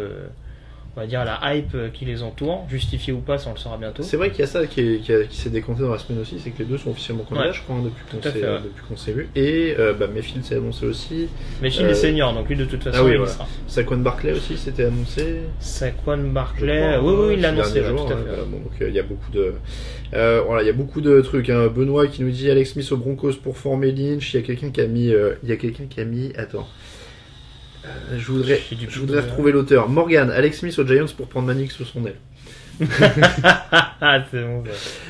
[SPEAKER 2] on va dire la hype qui les entoure, justifiée ou pas, ça on le saura bientôt.
[SPEAKER 1] C'est vrai qu'il y a ça qui s'est décompté dans la semaine aussi, c'est que les deux sont officiellement candidats, je crois, depuis qu'on s'est vu. Et Mayfield s'est annoncé aussi.
[SPEAKER 2] Mayfield est senior, donc lui de toute façon il sera.
[SPEAKER 1] Saquon Barkley aussi s'était annoncé.
[SPEAKER 2] Saquon Barkley, oui, il l'a annoncé, tout à fait.
[SPEAKER 1] Bon, donc il y a beaucoup de... voilà, il y a beaucoup de trucs. Hein. Benoît qui nous dit Alex Smith aux Broncos pour former Lynch. Il y a quelqu'un qui a mis. Attends. Je voudrais retrouver l'auteur. Morgan, Alex Smith aux Giants pour prendre Manix sous son aile.
[SPEAKER 2] C'est bon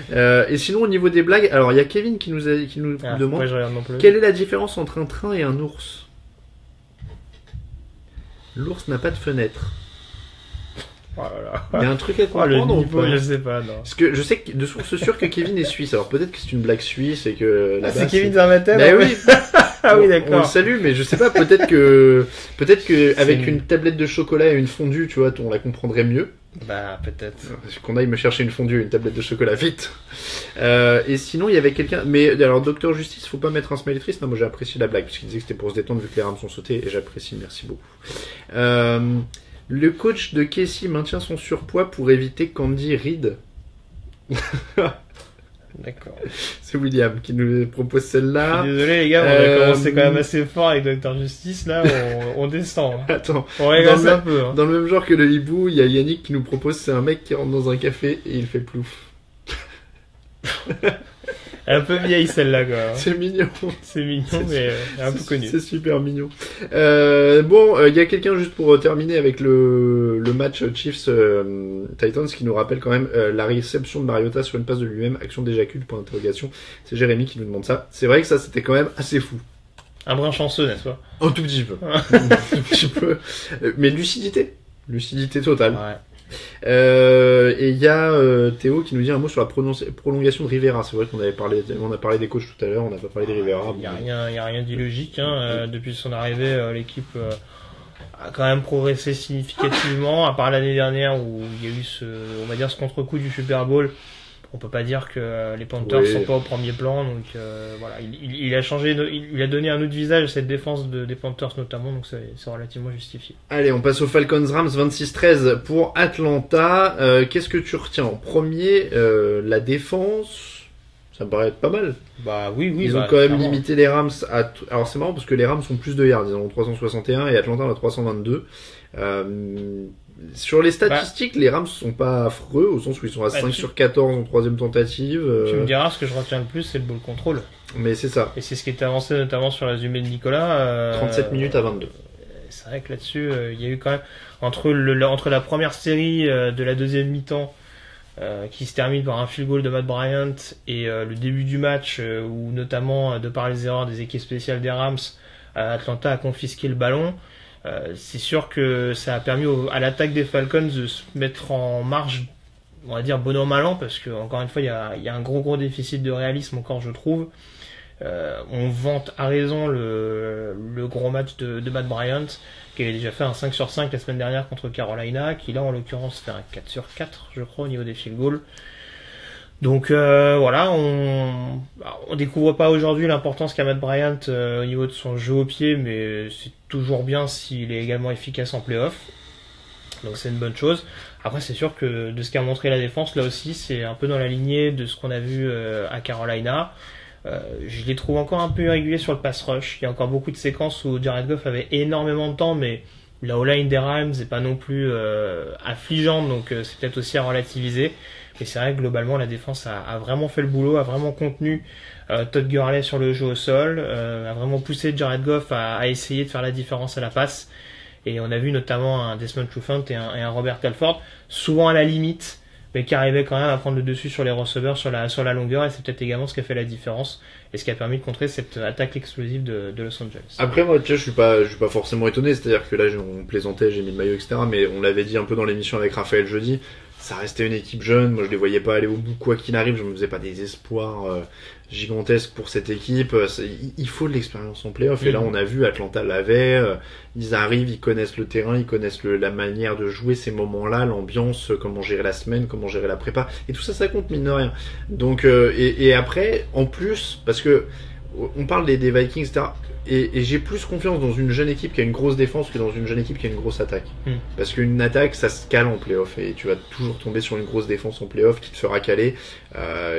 [SPEAKER 2] ça.
[SPEAKER 1] Et sinon au niveau des blagues, alors il y a Kevin qui nous demande quelle est la différence entre un train et un ours. L'ours n'a pas de fenêtre.
[SPEAKER 2] Oh là là.
[SPEAKER 1] Il y a un truc à comprendre.
[SPEAKER 2] Le niveau, je sais pas, non.
[SPEAKER 1] Parce que je sais de source sûre que Kevin est suisse. Alors peut-être que c'est une blague suisse et que là-bas.
[SPEAKER 2] C'est Kevin Zermatten.
[SPEAKER 1] Bah oui.
[SPEAKER 2] Ah oui, d'accord.
[SPEAKER 1] On le salue, mais je sais pas. Peut-être que avec une tablette de chocolat et une fondue, tu vois, on la comprendrait mieux.
[SPEAKER 2] Bah peut-être.
[SPEAKER 1] Qu'on aille me chercher une fondue et une tablette de chocolat vite. Et sinon il y avait quelqu'un. Mais alors Docteur Justice, faut pas mettre un smiley triste. Non, moi j'ai apprécié la blague puisqu'il disait que c'était pour se détendre vu que les rames sont sautées et j'apprécie. Merci beaucoup. Le coach de Casey maintient son surpoids pour éviter Candy Reid.
[SPEAKER 2] D'accord.
[SPEAKER 1] C'est William qui nous propose celle-là.
[SPEAKER 2] Je suis désolé les gars, on a commencé quand même assez fort avec Dr Justice, là on descend.
[SPEAKER 1] Attends,
[SPEAKER 2] on régresse un peu. Hein.
[SPEAKER 1] Dans le même genre que le hibou, il y a Yannick qui nous propose, c'est un mec qui rentre dans un café et il fait plouf.
[SPEAKER 2] Elle est un peu vieille celle-là quoi.
[SPEAKER 1] C'est mignon.
[SPEAKER 2] C'est mignon mais un peu connu.
[SPEAKER 1] C'est super mignon. Bon, il y a quelqu'un juste pour terminer avec le match Chiefs Titans qui nous rappelle quand même la réception de Mariota sur une passe de lui-même, action d'éjacule, point d'interrogation. C'est Jérémy qui nous demande ça. C'est vrai que ça c'était quand même assez fou.
[SPEAKER 2] Un brin chanceux, n'est-ce pas?
[SPEAKER 1] Un tout petit peu. Un tout petit peu. Mais lucidité totale.
[SPEAKER 2] Ouais.
[SPEAKER 1] Et il y a Théo qui nous dit un mot sur la prolongation de Rivera. C'est vrai qu'on a parlé des coachs tout à l'heure, on n'a pas parlé de Rivera.
[SPEAKER 2] Il y a rien d'illogique. Hein. Depuis son arrivée, l'équipe a quand même progressé significativement. À part l'année dernière où il y a eu on va dire ce contre-coup du Super Bowl. On peut pas dire que les Panthers sont pas au premier plan, donc voilà, il a changé, il a donné un autre visage à cette défense des Panthers notamment, donc c'est relativement justifié.
[SPEAKER 1] Allez, on passe aux Falcons Rams 26-13 pour Atlanta. Qu'est-ce que tu retiens en premier? La défense, ça me paraît être pas mal.
[SPEAKER 2] Bah oui.
[SPEAKER 1] Ils ont quand même limité les Rams à... Alors c'est marrant parce que les Rams sont plus de yards, ils en ont 361 et Atlanta en a 322. Sur les statistiques, les Rams sont pas affreux au sens où ils sont à 5 sur 14 en troisième tentative.
[SPEAKER 2] Tu me diras, ce que je retiens le plus, c'est le ball control.
[SPEAKER 1] Mais c'est ça.
[SPEAKER 2] Et c'est ce qui était avancé notamment sur la résumé de Nicolas.
[SPEAKER 1] 37 minutes à 22.
[SPEAKER 2] C'est vrai que là-dessus, il y a eu quand même entre la première série de la deuxième mi-temps qui se termine par un field goal de Matt Bryant et le début du match où notamment de par les erreurs des équipes spéciales des Rams, Atlanta a confisqué le ballon. C'est sûr que ça a permis à l'attaque des Falcons de se mettre en marge, on va dire bon an mal an, parce que encore une fois il y a un gros déficit de réalisme encore, je trouve. On vante à raison le gros match de Matt Bryant, qui avait déjà fait un 5 sur 5 la semaine dernière contre Carolina, qui là en l'occurrence fait un 4 sur 4 je crois au niveau des field goals. Donc voilà, on découvre pas aujourd'hui l'importance qu'a Matt Bryant au niveau de son jeu au pied, mais c'est toujours bien s'il est également efficace en play-off. Donc c'est une bonne chose. Après, c'est sûr que de ce qu'a montré la défense, là aussi, c'est un peu dans la lignée de ce qu'on a vu à Carolina. Je les trouve encore un peu irréguliers sur le pass rush. Il y a encore beaucoup de séquences où Jared Goff avait énormément de temps, mais la O-line des Rams n'est pas non plus affligeante, donc c'est peut-être aussi à relativiser. Mais c'est vrai que globalement, la défense a vraiment fait le boulot, a vraiment contenu Todd Gurley sur le jeu au sol, a vraiment poussé Jared Goff à essayer de faire la différence à la passe. Et on a vu notamment un Desmond Trufant et un Robert Alford, souvent à la limite, mais qui arrivaient quand même à prendre le dessus sur les receveurs, sur la longueur, et c'est peut-être également ce qui a fait la différence, et ce qui a permis de contrer cette attaque explosive de Los Angeles.
[SPEAKER 1] Après, moi, tu sais, je suis pas forcément étonné, c'est-à-dire que là, on plaisantait, j'ai mis le maillot, etc., mais on l'avait dit un peu dans l'émission avec Raphaël jeudi, ça restait une équipe jeune, moi je les voyais pas aller au bout quoi qu'il arrive, je me faisais pas des espoirs gigantesques pour cette équipe, il faut de l'expérience en playoff, et là on a vu, Atlanta l'avait, ils arrivent, ils connaissent le terrain, ils connaissent la manière de jouer ces moments-là, l'ambiance, comment gérer la semaine, comment gérer la prépa, et tout ça, ça compte mine de rien. Donc, et après, en plus, parce que on parle des Vikings, etc., et j'ai plus confiance dans une jeune équipe qui a une grosse défense que dans une jeune équipe qui a une grosse attaque. Parce qu'une attaque, ça se cale en playoff et tu vas toujours tomber sur une grosse défense en playoff qui te fera caler.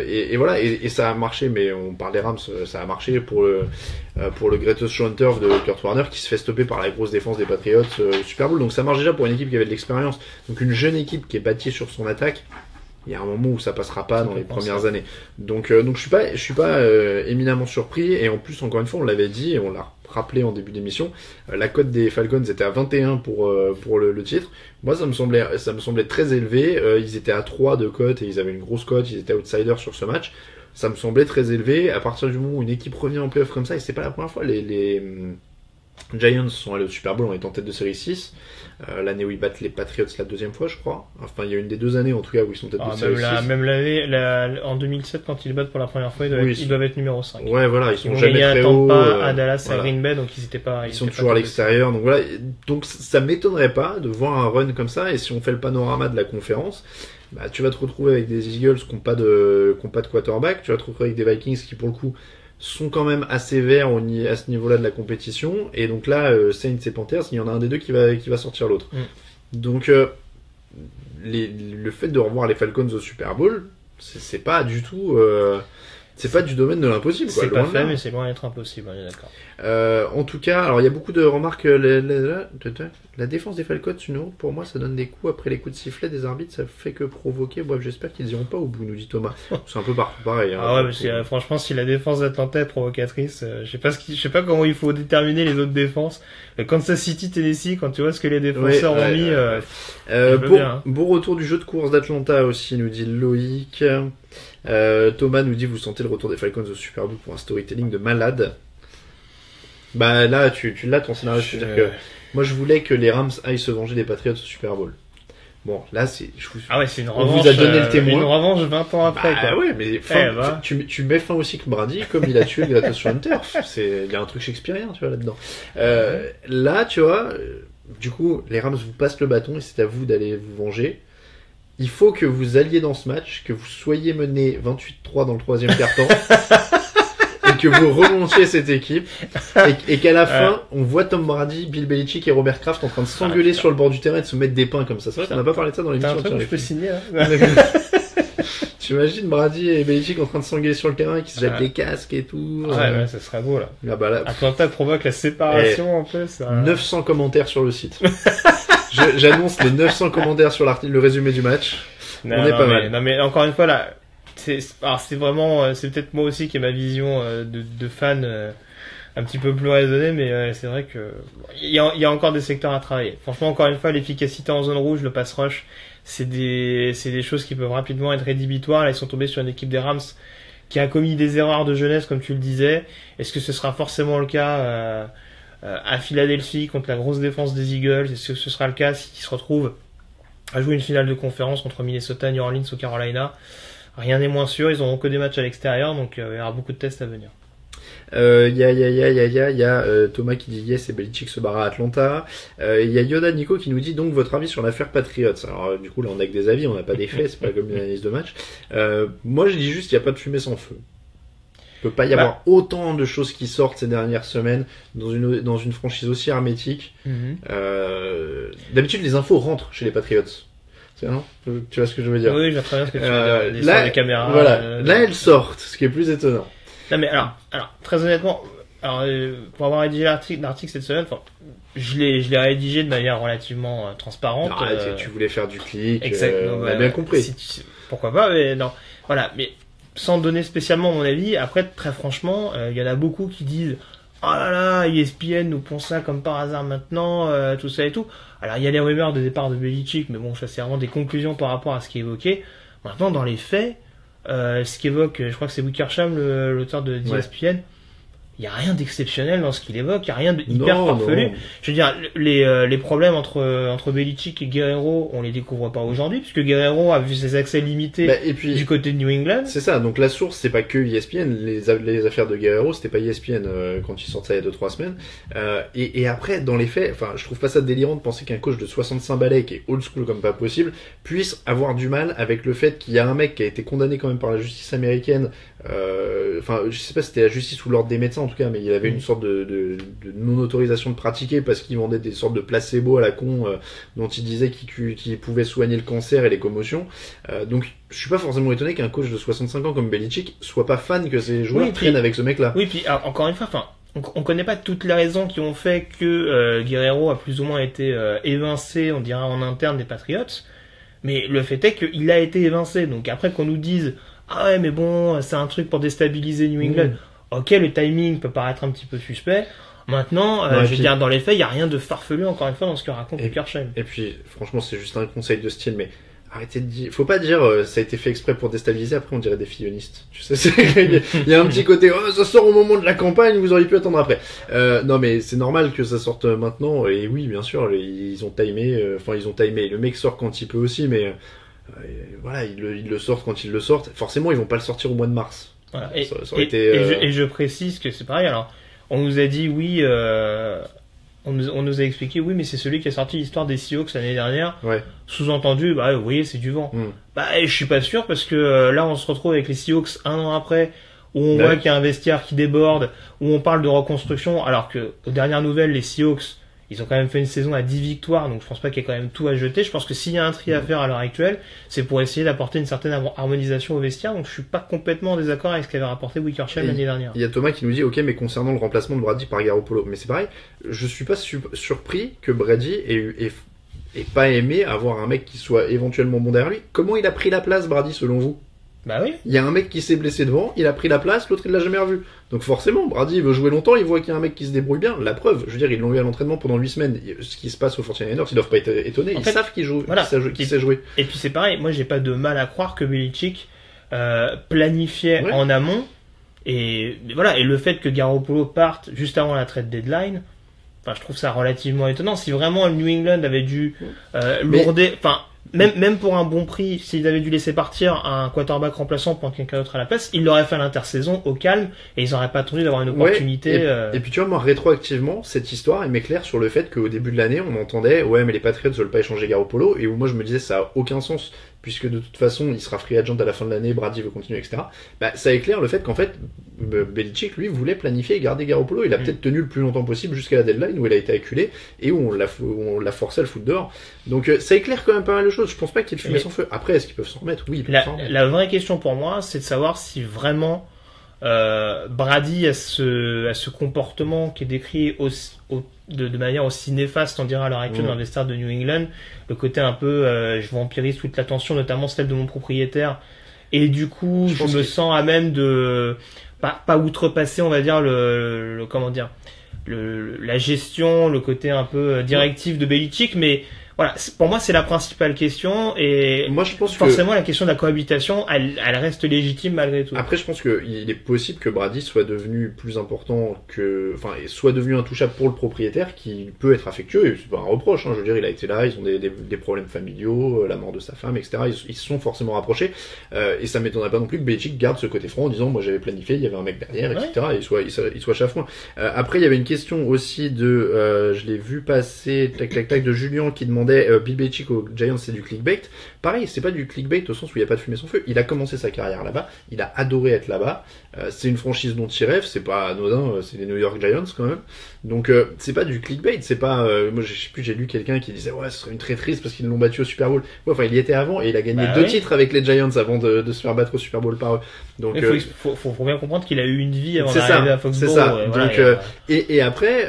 [SPEAKER 1] Et voilà, et ça a marché, mais on parle des Rams, ça a marché pour le greatest show on turf de Kurt Warner qui se fait stopper par la grosse défense des Patriots au Super Bowl. Donc ça marche déjà pour une équipe qui avait de l'expérience. Donc une jeune équipe qui est bâtie sur son attaque, il y a un moment où ça passera pas dans les premières années. Donc je suis pas éminemment surpris, et en plus encore une fois on l'avait dit et on l'a rappelé en début d'émission, la cote des Falcons était à 21 pour le titre. Moi ça me semblait très élevé, ils étaient à 3 de cote et ils avaient une grosse cote, ils étaient outsiders sur ce match. Ça me semblait très élevé à partir du moment où une équipe revient en playoff comme ça, et c'est pas la première fois. Les Giants sont allés au Super Bowl en étant tête de série 6. L'année où ils battent les Patriots la deuxième fois, je crois. Enfin, il y a une des 2 années en tout cas où ils sont tête de série 6.
[SPEAKER 2] Même l'année, en 2007, quand ils battent pour la première fois, ils doivent être numéro 5.
[SPEAKER 1] Ouais, voilà, ils sont
[SPEAKER 2] jamais
[SPEAKER 1] très
[SPEAKER 2] haut. À
[SPEAKER 1] voilà.
[SPEAKER 2] Dallas, à Green Bay, donc ils étaient pas.
[SPEAKER 1] Ils sont toujours à l'extérieur, donc voilà. Donc ça m'étonnerait pas de voir un run comme ça. Et si on fait le panorama de la conférence, bah tu vas te retrouver avec des Eagles qui n'ont pas de quarterback. Tu vas te retrouver avec des Vikings qui pour le coup sont quand même assez verts à ce niveau-là de la compétition, et donc là Saints et Panthers, il y en a un des deux qui va sortir l'autre. Donc le fait de revoir les Falcons au Super Bowl, c'est pas du tout c'est pas du domaine de l'impossible, quoi.
[SPEAKER 2] C'est pas fait, mais c'est loin d'être impossible, on est d'accord.
[SPEAKER 1] En tout cas, alors il y a beaucoup de remarques. La défense des Falcons, pour moi, ça donne des coups après les coups de sifflet des arbitres, ça fait que provoquer. Bref, j'espère qu'ils iront pas au bout, nous dit Thomas. C'est un peu partout pareil.
[SPEAKER 2] Ah ouais, parce que franchement, si la défense d'Atlanta est provocatrice, je sais pas comment il faut déterminer les autres défenses. Le Kansas City, Tennessee, quand tu vois ce que les défenseurs ont mis.
[SPEAKER 1] Bon retour du jeu de course d'Atlanta aussi, nous dit Loïc. Thomas nous dit, vous sentez le retour des Falcons au Super Bowl pour un storytelling de malade. Bah là tu l'as ton scénario, c'est-à-dire que moi je voulais que les Rams aillent se venger des Patriots au Super Bowl. Bon là c'est
[SPEAKER 2] une revanche,
[SPEAKER 1] on vous a donné le témoin.
[SPEAKER 2] Une revanche 20 ans après, quoi.
[SPEAKER 1] Ouais, mais tu mets fin au cycle Brady comme il a tué le Greatest Show on Turf. Il y a un truc shakespearien, tu vois, là-dedans. Là tu vois, du coup les Rams vous passent le bâton et c'est à vous d'aller vous venger. Il faut que vous alliez dans ce match, que vous soyez mené 28-3 dans le troisième quart-temps, et que vous remontiez cette équipe, et qu'à la fin, on voit Tom Brady, Bill Belichick et Robert Kraft en train de s'engueuler sur le bord du terrain et de se mettre des pains comme ça. C'est vrai qu'on n'a pas parlé de ça dans l'émission.
[SPEAKER 2] T'as un truc que je peux signer, hein.
[SPEAKER 1] Tu imagines Brady et Belichick en train de s'engueuler sur le terrain, qui se jettent des casques et tout.
[SPEAKER 2] Ouais, ça serait beau, là.
[SPEAKER 1] Ah bah là.
[SPEAKER 2] Atlanta provoque la séparation, un peu, ça.
[SPEAKER 1] 900 commentaires sur le site. J'annonce les 900 commentaires sur le résumé du match. On est pas mal.
[SPEAKER 2] Non, mais encore une fois, là, c'est vraiment, c'est peut-être moi aussi qui ai ma vision de fan un petit peu plus raisonnée, mais c'est vrai que il y a encore des secteurs à travailler. Franchement, encore une fois, l'efficacité en zone rouge, le pass rush, c'est des choses qui peuvent rapidement être rédhibitoires. Là, ils sont tombés sur une équipe des Rams qui a commis des erreurs de jeunesse, comme tu le disais. Est-ce que ce sera forcément le cas à Philadelphie contre la grosse défense des Eagles? Est-ce que ce sera le cas s'ils se retrouvent à jouer une finale de conférence contre Minnesota, New Orleans ou Carolina? Rien n'est moins sûr, ils n'auront que des matchs à l'extérieur, donc il y aura beaucoup de tests à venir.
[SPEAKER 1] Il y a Thomas qui dit yes et Belichick se barre à Atlanta. Il y a Yoda Nico qui nous dit donc votre avis sur l'affaire Patriots. Alors du coup là on a que des avis, on n'a pas des faits, c'est pas comme une analyse de match. Moi je dis juste il n'y a pas de fumée sans feu. Il peut pas y avoir autant de choses qui sortent ces dernières semaines dans une franchise aussi hermétique. D'habitude les infos rentrent chez les Patriots. Non, tu vois ce que je veux dire?
[SPEAKER 2] Oui, je vois très bien ce que tu veux dire.
[SPEAKER 1] Là,
[SPEAKER 2] L'histoire des caméras.
[SPEAKER 1] voilà. Là, elles sortent, ce qui est plus étonnant.
[SPEAKER 2] Non, mais alors, très honnêtement, pour avoir rédigé l'article cette semaine, enfin, je l'ai rédigé de manière relativement transparente.
[SPEAKER 1] Tu voulais faire du clic.
[SPEAKER 2] Exactement.
[SPEAKER 1] On a bien compris.
[SPEAKER 2] Pourquoi pas, mais non. Voilà, mais sans donner spécialement mon avis, après, très franchement, il y en a beaucoup qui disent oh là là, ESPN nous pond ça comme par hasard maintenant, tout ça et tout. Alors, il y a les rumeurs de départ de Belichick, mais bon, ça c'est vraiment des conclusions par rapport à ce qui est évoqué. Maintenant, dans les faits, ce qu'évoque, je crois que c'est Wickersham, l'auteur de ESPN, il y a rien d'exceptionnel dans ce qu'il évoque, il y a rien de hyper farfelu. Je veux dire, les problèmes entre Belichick et Guerrero, on les découvre pas aujourd'hui, puisque Guerrero a vu ses accès limités
[SPEAKER 1] et puis,
[SPEAKER 2] du côté de New England.
[SPEAKER 1] C'est ça, donc la source, c'est pas que ESPN, les affaires de Guerrero, c'était pas ESPN quand ils sortent ça il y a 2-3 semaines. Et après, dans les faits, enfin, je trouve pas ça délirant de penser qu'un coach de 65 balais, qui est old school comme pas possible, puisse avoir du mal avec le fait qu'il y a un mec qui a été condamné quand même par la justice américaine, enfin, je sais pas si c'était la justice ou l'ordre des médecins en tout cas, mais il avait une sorte de non-autorisation de pratiquer parce qu'il vendait des sortes de placebo à la con dont il disait qu'il pouvait soigner le cancer et les commotions. Donc je suis pas forcément étonné qu'un coach de 65 ans comme Belichick soit pas fan que ses joueurs traînent avec ce mec-là.
[SPEAKER 2] Oui, puis alors, encore une fois, enfin, on connaît pas toutes les raisons qui ont fait que Guerrero a plus ou moins été évincé, on dirait en interne des Patriots, mais le fait est qu'il a été évincé. Donc après qu'on nous dise ah ouais mais bon c'est un truc pour déstabiliser New England. Ok, le timing peut paraître un petit peu suspect. Maintenant, je veux dire, dans les faits, il n'y a rien de farfelu, encore une fois, dans ce que raconte Wickersham.
[SPEAKER 1] Et puis, franchement, c'est juste un conseil de style, mais arrêtez de dire... Faut pas dire ça a été fait exprès pour déstabiliser, après on dirait des fillonistes. Tu sais, il y a un petit côté, oh, ça sort au moment de la campagne, vous auriez pu attendre après. Non, mais c'est normal que ça sorte maintenant, et oui, bien sûr, ils ont timé, ils ont timé. Le mec sort quand il peut aussi, mais voilà, ils le sortent quand ils le sortent. Forcément, ils vont pas le sortir au mois de mars.
[SPEAKER 2] Voilà. Et je précise que c'est pareil. Alors, on nous a dit oui, on nous a expliqué oui, mais c'est celui qui a sorti l'histoire des Seahawks l'année dernière.
[SPEAKER 1] Ouais.
[SPEAKER 2] Sous-entendu, bah vous voyez, c'est du vent. Bah je suis pas sûr parce que là on se retrouve avec les Seahawks un an après où on voit qu'il y a un vestiaire qui déborde, où on parle de reconstruction, alors que aux dernières nouvelles les Seahawks ils ont quand même fait une saison à 10 victoires, donc je pense pas qu'il y ait quand même tout à jeter. Je pense que s'il y a un tri à faire à l'heure actuelle, c'est pour essayer d'apporter une certaine harmonisation au vestiaire, donc je suis pas complètement en désaccord avec ce qu'avait rapporté Wickersham l'année dernière.
[SPEAKER 1] Il y a Thomas qui nous dit, ok, mais concernant le remplacement de Brady par Garoppolo, mais c'est pareil, je suis pas surpris que Brady ait pas aimé avoir un mec qui soit éventuellement bon derrière lui. Comment il a pris la place, Brady, selon vous?
[SPEAKER 2] Bah oui.
[SPEAKER 1] Il y a un mec qui s'est blessé devant, il a pris la place, l'autre il l'a jamais revu. Donc forcément, Brady il veut jouer longtemps, il voit qu'il y a un mec qui se débrouille bien. La preuve, je veux dire, ils l'ont eu à l'entraînement pendant 8 semaines. Ce qui se passe aux 49ers, ils doivent pas être étonnés, ils savent qu'il joue,
[SPEAKER 2] voilà.
[SPEAKER 1] qu'il sait jouer.
[SPEAKER 2] Et puis c'est pareil, moi j'ai pas de mal à croire que Belichick planifiait en amont. Et voilà, et le fait que Garoppolo parte juste avant la trade deadline, enfin je trouve ça relativement étonnant. Si vraiment le New England avait dû lourder, enfin même pour un bon prix, s'ils avaient dû laisser partir un quarterback remplaçant pour quelqu'un d'autre à la place, ils l'auraient fait à l'intersaison au calme et ils n'auraient pas attendu d'avoir une opportunité.
[SPEAKER 1] Et puis tu vois, moi rétroactivement, cette histoire elle m'éclaire sur le fait qu'au début de l'année, on entendait ouais mais les Patriots veulent pas échanger Garoppolo, et où moi je me disais ça a aucun sens puisque de toute façon il sera free agent à la fin de l'année, Brady veut continuer, etc. Bah, ça éclaire le fait qu'en fait Belichick lui voulait planifier et garder Garoppolo. Il a peut-être tenu le plus longtemps possible jusqu'à la deadline où il a été acculé et où on l'a forcé à le foutre dehors. Donc ça éclaire quand même pas mal de choses. Je pense pas qu'il fumait sans feu. Après, est-ce qu'ils peuvent s'en remettre? Oui, ils peuvent s'en remettre.
[SPEAKER 2] La vraie question pour moi, c'est de savoir si vraiment Brady a ce comportement qui est décrit de manière aussi néfaste, on dirait à l'heure actuelle dans les stars de New England, le côté un peu je vampirise toute l'attention, notamment celle de mon propriétaire, et du coup je me sens à même de pas outrepasser, on va dire le comment dire, la gestion, le côté un peu directif de Belichick, mais voilà, pour moi c'est la principale question, et
[SPEAKER 1] moi je pense
[SPEAKER 2] forcément la question de la cohabitation elle reste légitime malgré tout.
[SPEAKER 1] Après je pense qu'il est possible que Brady soit devenu plus important soit devenu intouchable pour le propriétaire, qui peut être affectueux, et c'est pas un reproche, hein, je veux dire il a été là, ils ont des problèmes familiaux, la mort de sa femme, etc. Ils se sont forcément rapprochés, et ça m'étonnerait pas non plus que Belichick garde ce côté franc en disant moi j'avais planifié, il y avait un mec derrière, etc. et il soit chafouin. Après il y avait une question aussi de je l'ai vu passer de Julien qui demandait demandait Bill Belichick aux Giants, c'est du clickbait. Pareil, c'est pas du clickbait au sens où il n'y a pas de fumée sans feu. Il a commencé sa carrière là-bas, il a adoré être là-bas. C'est une franchise dont il rêve, c'est pas anodin, c'est les New York Giants quand même. Donc c'est pas du clickbait, c'est pas. Moi je sais plus, j'ai lu quelqu'un qui disait ouais, ce serait une très triste parce qu'ils l'ont battu au Super Bowl. Ouais, enfin il y était avant et il a gagné 2 titres avec les Giants avant de se faire battre au Super Bowl par eux. Donc
[SPEAKER 2] faut bien comprendre qu'il a eu une vie avant d'arriver à Foxborough.
[SPEAKER 1] C'est ça.
[SPEAKER 2] Voilà,
[SPEAKER 1] donc et après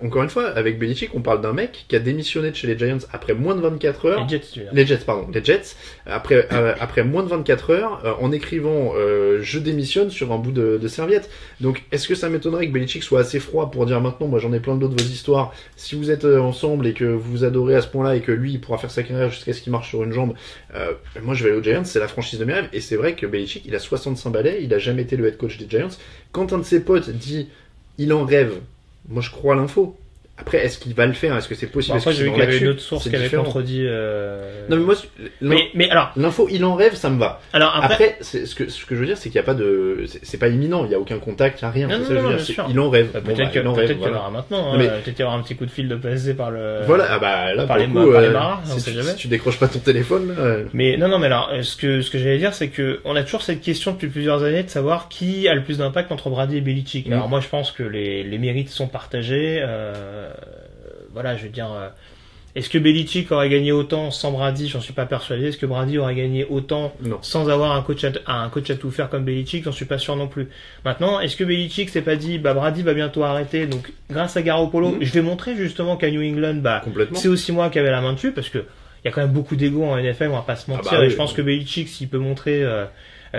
[SPEAKER 1] encore une fois avec Belichick, on parle d'un mec qui a démissionné de chez les Giants après moins de 24 heures. Les Jets après moins de 24 heures en écrivant je démissionne sur un bout de serviette. Donc est-ce que ça m'étonnerait que Belichick soit assez froid pour dire maintenant moi j'en ai plein d'autres vos histoires, si vous êtes ensemble et que vous vous adorez à ce point-là et que lui il pourra faire sa carrière jusqu'à ce qu'il marche sur une jambe, moi je vais aller aux Giants, c'est la franchise de mes rêves. Et c'est vrai que Belichick il a 65 balais, il a jamais été le head coach des Giants. Quand un de ses potes dit il en rêve, moi je crois à l'info. Après, est-ce qu'il va le faire? Est-ce que c'est possible?
[SPEAKER 2] Après, j'ai vu qu'il y avait une autre source qui avait contredit.
[SPEAKER 1] Non, mais moi,
[SPEAKER 2] mais alors,
[SPEAKER 1] l'info, il en rêve, ça me va.
[SPEAKER 2] Alors après,
[SPEAKER 1] ce que je veux dire, c'est qu'il n'y a pas de, c'est pas imminent, il n'y a aucun contact, il n'y a rien.
[SPEAKER 2] Non,
[SPEAKER 1] ça,
[SPEAKER 2] non,
[SPEAKER 1] bien sûr. Il en rêve.
[SPEAKER 2] Peut-être qu'il y en aura maintenant.
[SPEAKER 1] Mais...
[SPEAKER 2] Peut-être qu'il y aura un petit coup de fil de passer par le.
[SPEAKER 1] Voilà, ah bah là,
[SPEAKER 2] par les maras,
[SPEAKER 1] si tu décroches pas ton téléphone. Là,
[SPEAKER 2] Mais non, mais alors, ce que j'allais dire, c'est que on a toujours cette question depuis plusieurs années de savoir qui a le plus d'impact entre Brady et Belichick. Alors moi, je pense que les mérites sont partagés. Voilà, je veux dire, est-ce que Belichick aurait gagné autant sans Brady? J'en suis pas persuadé. Est-ce que Brady aurait gagné autant sans avoir un coach à tout faire comme Belichick? J'en suis pas sûr non plus. Maintenant, est-ce que Belichick s'est pas dit, bah Brady va bientôt arrêter, donc grâce à Garoppolo, je vais montrer justement qu'à New England, bah c'est aussi moi qui avais la main dessus, parce que il y a quand même beaucoup d'ego en NFL, on va pas se mentir. Et je pense que Belichick, s'il peut montrer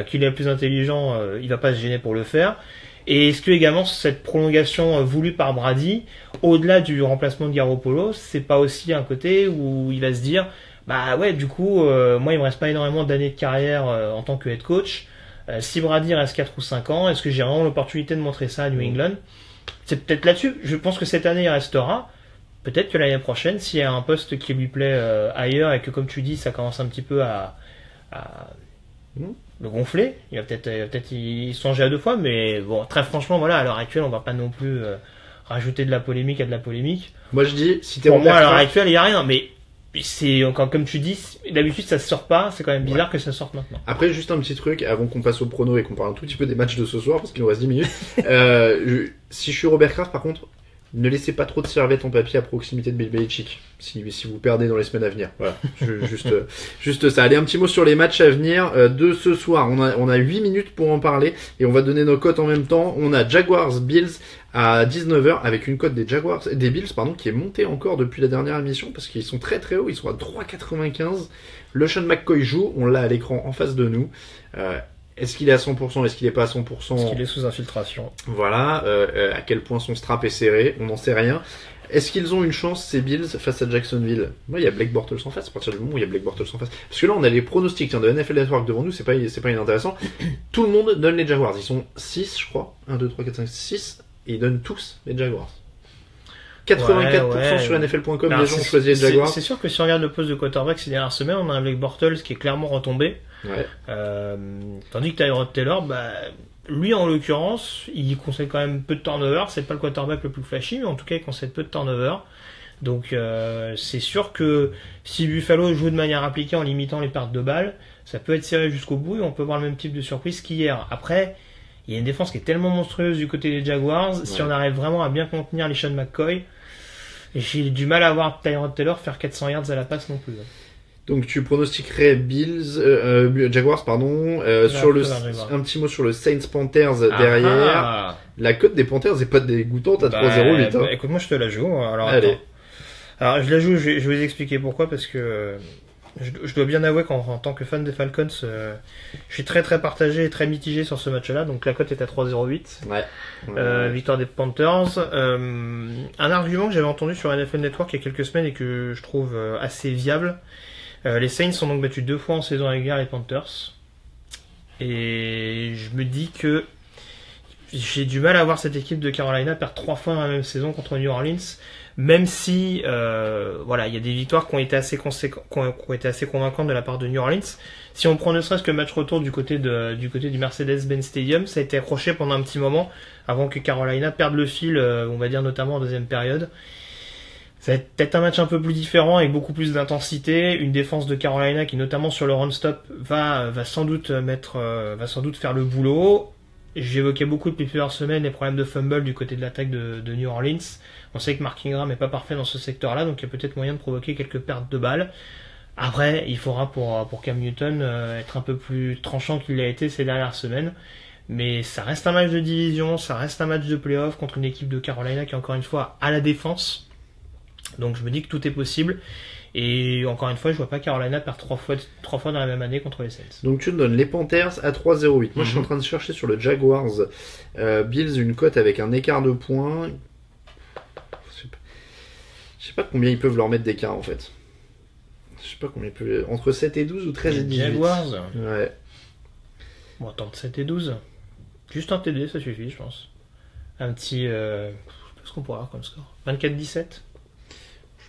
[SPEAKER 2] qu'il est le plus intelligent, il va pas se gêner pour le faire. Et est-ce que également cette prolongation voulue par Brady, au-delà du remplacement de Garoppolo, c'est pas aussi un côté où il va se dire, bah ouais, du coup, moi il me reste pas énormément d'années de carrière en tant que head coach. Si Brady reste 4 ou 5 ans, est-ce que j'ai vraiment l'opportunité de montrer ça à New England? C'est peut-être là-dessus. Je pense que cette année il restera. Peut-être que l'année prochaine, s'il y a un poste qui lui plaît ailleurs et que, comme tu dis, ça commence un petit peu à le gonfler, il va peut-être y songer à 2 fois, mais bon, très franchement, voilà, à l'heure actuelle, on va pas non plus rajouter de la polémique à de la polémique.
[SPEAKER 1] Moi je dis, si t'es
[SPEAKER 2] pour moi à l'heure actuelle, il y a rien, mais c'est encore comme tu dis, d'habitude ça se sort pas, c'est quand même bizarre que ça sorte maintenant.
[SPEAKER 1] Après, juste un petit truc avant qu'on passe au prono et qu'on parle un tout petit peu des matchs de ce soir parce qu'il nous reste 10 minutes. Si je suis Robert Kraft, par contre, ne laissez pas trop de serviettes en papier à proximité de Bill Belichick si vous perdez dans les semaines à venir. Voilà, juste ça. Allez, un petit mot sur les matchs à venir de ce soir. On a 8 minutes pour en parler et on va donner nos cotes en même temps. On a Jaguars Bills à 19h avec une cote des Bills qui est montée encore depuis la dernière émission parce qu'ils sont très très hauts, ils sont à 3,95. Le Sean McCoy joue, on l'a à l'écran en face de nous. Est-ce qu'il est à 100%? Est-ce qu'il est pas à 100%?
[SPEAKER 2] Est-ce qu'il est sous infiltration?
[SPEAKER 1] Voilà, à quel point son strap est serré, on n'en sait rien. Est-ce qu'ils ont une chance, ces Bills, face à Jacksonville? Moi, il y a Blake Bortles en face, à partir du moment où il y a Blake Bortles en face. Parce que là, on a les pronostics de NFL Network devant nous, c'est pas inintéressant. Tout le monde donne les Jaguars, ils sont 6, je crois. 1, 2, 3, 4, 5, 6, et ils donnent tous les Jaguars. 84% sur NFL.com, les gens ont choisi les Jaguars.
[SPEAKER 2] C'est sûr que si on regarde le poste de quarterback ces dernières semaines, on a un Blake Bortles qui est clairement retombé.
[SPEAKER 1] Ouais.
[SPEAKER 2] Tandis que Tyrod Taylor, lui en l'occurrence, il concède quand même peu de turnover. C'est pas le quarterback le plus flashy, mais en tout cas il concède peu de turnover. Donc c'est sûr que si Buffalo joue de manière appliquée en limitant les pertes de balles, ça peut être serré jusqu'au bout et on peut voir le même type de surprise qu'hier. Après, il y a une défense qui est tellement monstrueuse du côté des Jaguars. Ouais. Si on arrive vraiment à bien contenir les Sean McCoy, j'ai du mal à voir Tyrod Taylor faire 400 yards à la passe non plus.
[SPEAKER 1] Donc tu pronostiquerais Jaguars, sur un petit mot sur le Saints Panthers derrière. La cote des Panthers est pas dégoûtante à 3,08. Hein.
[SPEAKER 2] Écoute, moi je te la joue. Alors,
[SPEAKER 1] allez.
[SPEAKER 2] Alors je la joue, je vais vous expliquer pourquoi, parce que je dois bien avouer qu'en tant que fan des Falcons, je suis très très partagé et très mitigé sur ce match-là. Donc la cote est à 3,08. Ouais. Victoire des Panthers. Un argument que j'avais entendu sur NFL Network il y a quelques semaines et que je trouve assez viable. Les Saints sont donc battus 2 fois en saison régulière les Panthers. Et je me dis que j'ai du mal à voir cette équipe de Carolina perdre 3 fois dans la même saison contre New Orleans. Même si, il y a des victoires qui ont été assez convaincantes de la part de New Orleans. Si on prend ne serait-ce que le match retour du côté du Mercedes-Benz Stadium, ça a été accroché pendant un petit moment avant que Carolina perde le fil, on va dire notamment en deuxième période. Ça va être peut-être un match un peu plus différent avec beaucoup plus d'intensité, une défense de Carolina qui notamment sur le run-stop va sans doute faire le boulot. J'évoquais beaucoup depuis plusieurs semaines les problèmes de fumble du côté de l'attaque de New Orleans. On sait que Mark Ingram n'est pas parfait dans ce secteur-là, donc il y a peut-être moyen de provoquer quelques pertes de balles. Après, il faudra pour Cam Newton être un peu plus tranchant qu'il l'a été ces dernières semaines. Mais ça reste un match de division, ça reste un match de playoff contre une équipe de Carolina qui est encore une fois à la défense. Donc je me dis que tout est possible. Et encore une fois, je vois pas Carolina perdre trois fois dans la même année contre les Saints.
[SPEAKER 1] Donc tu me donnes les Panthers à 3,08. Moi je suis en train de chercher sur le Jaguars Bills une cote avec un écart de points. Je sais pas combien ils peuvent leur mettre d'écart en fait. Je sais pas combien ils peuvent... Entre 7 et 12 ou 13 et 18.
[SPEAKER 2] Jaguars.
[SPEAKER 1] Ouais.
[SPEAKER 2] Bon, tente 7 et 12. Juste un TD, ça suffit, je pense. Un petit... je sais pas ce qu'on pourra avoir comme score. 24-17.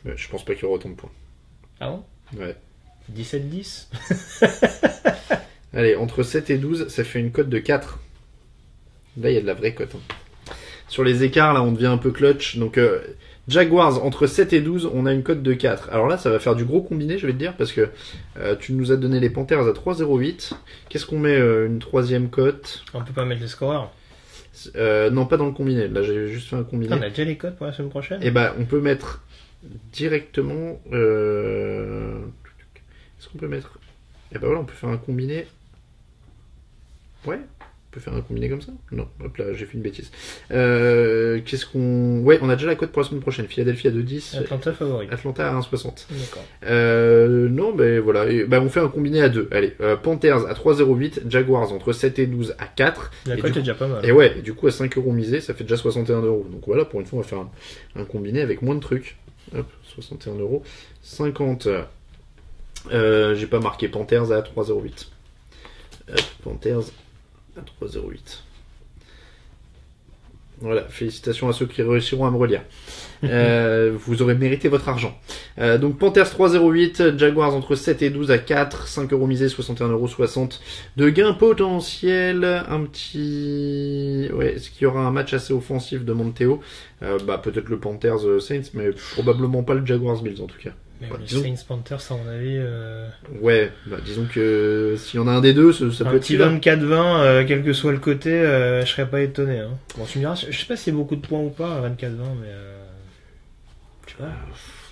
[SPEAKER 1] Je pense pas qu'il y aura autant de points.
[SPEAKER 2] Ah bon?
[SPEAKER 1] Ouais.
[SPEAKER 2] 17-10.
[SPEAKER 1] Allez, entre 7 et 12, ça fait une cote de 4. Là, il y a de la vraie cote. Hein. Sur les écarts, là, on devient un peu clutch. Donc, Jaguars, entre 7 et 12, on a une cote de 4. Alors là, ça va faire du gros combiné, je vais te dire, parce que tu nous as donné les Panthers à 3,08. Qu'est-ce qu'on met une troisième cote?
[SPEAKER 2] On peut pas mettre les scoreurs.
[SPEAKER 1] Non, pas dans le combiné. Là, j'ai juste fait un combiné.
[SPEAKER 2] On a déjà les cotes pour la semaine prochaine?
[SPEAKER 1] Et bah, on peut mettre directement... Est-ce qu'on peut mettre... Et bah voilà, on peut faire un combiné. Ouais, on peut faire un combiné comme ça. Non, hop là, j'ai fait une bêtise. Qu'est-ce qu'on... Ouais, on a déjà la cote pour la semaine prochaine. Philadelphie à 2,10.
[SPEAKER 2] Atlanta favori.
[SPEAKER 1] Atlanta à 1,60.
[SPEAKER 2] D'accord.
[SPEAKER 1] Non, ben voilà. Et, bah, on fait un combiné à 2. Allez, Panthers à 3,08. Jaguars entre 7 et 12 à 4.
[SPEAKER 2] La cote est déjà pas mal.
[SPEAKER 1] Et ouais, et du coup à 5 € misés, ça fait déjà 61 €. Donc voilà, pour une fois, on va faire un combiné avec moins de trucs. Hop, 61 €. 50. J'ai pas marqué Panthers à 3,08. Hop, Panthers à 3,08. Voilà, félicitations à ceux qui réussiront à me relire. Vous aurez mérité votre argent. Donc Panthers 3,08, Jaguars entre 7 et 12 à 4, 5 € misés, 61,60 € de gain potentiel. Un petit... Ouais, est-ce qu'il y aura un match assez offensif, demande Théo. Peut-être le Panthers Saints, mais probablement pas le Jaguars Bills en tout cas.
[SPEAKER 2] Mais le Saints Panthers, à mon avis...
[SPEAKER 1] Ouais, disons que s'il y en a un des deux, ça peut être...
[SPEAKER 2] Un petit 24-20, quel que soit le côté, je serais pas étonné. Hein. Bon, tu me diras, je sais pas s'il y a beaucoup de points ou pas, 24-20, mais... je sais pas.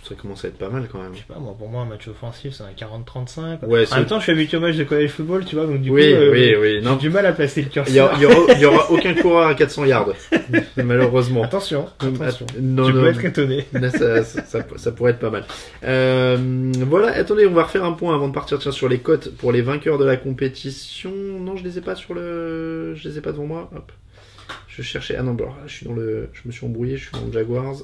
[SPEAKER 1] Ça commence à être pas mal quand même.
[SPEAKER 2] Je sais pas, moi, pour moi, un match offensif, c'est un 40-35.
[SPEAKER 1] Ouais,
[SPEAKER 2] en même temps, je suis habitué au match de college football, tu vois, donc du coup,
[SPEAKER 1] oui,
[SPEAKER 2] j'ai
[SPEAKER 1] non.
[SPEAKER 2] du mal à placer le curseur.
[SPEAKER 1] Il y aura aucun coureur à 400 yards, malheureusement.
[SPEAKER 2] Attention.
[SPEAKER 1] Non,
[SPEAKER 2] tu peux être étonné.
[SPEAKER 1] Ça pourrait être pas mal. Voilà, attendez, on va refaire un point avant de partir sur les cotes pour les vainqueurs de la compétition. Non, je les ai pas je les ai pas devant moi. Hop. Je cherchais. Ah non, bon, là, je me suis embrouillé, je suis dans le Jaguars.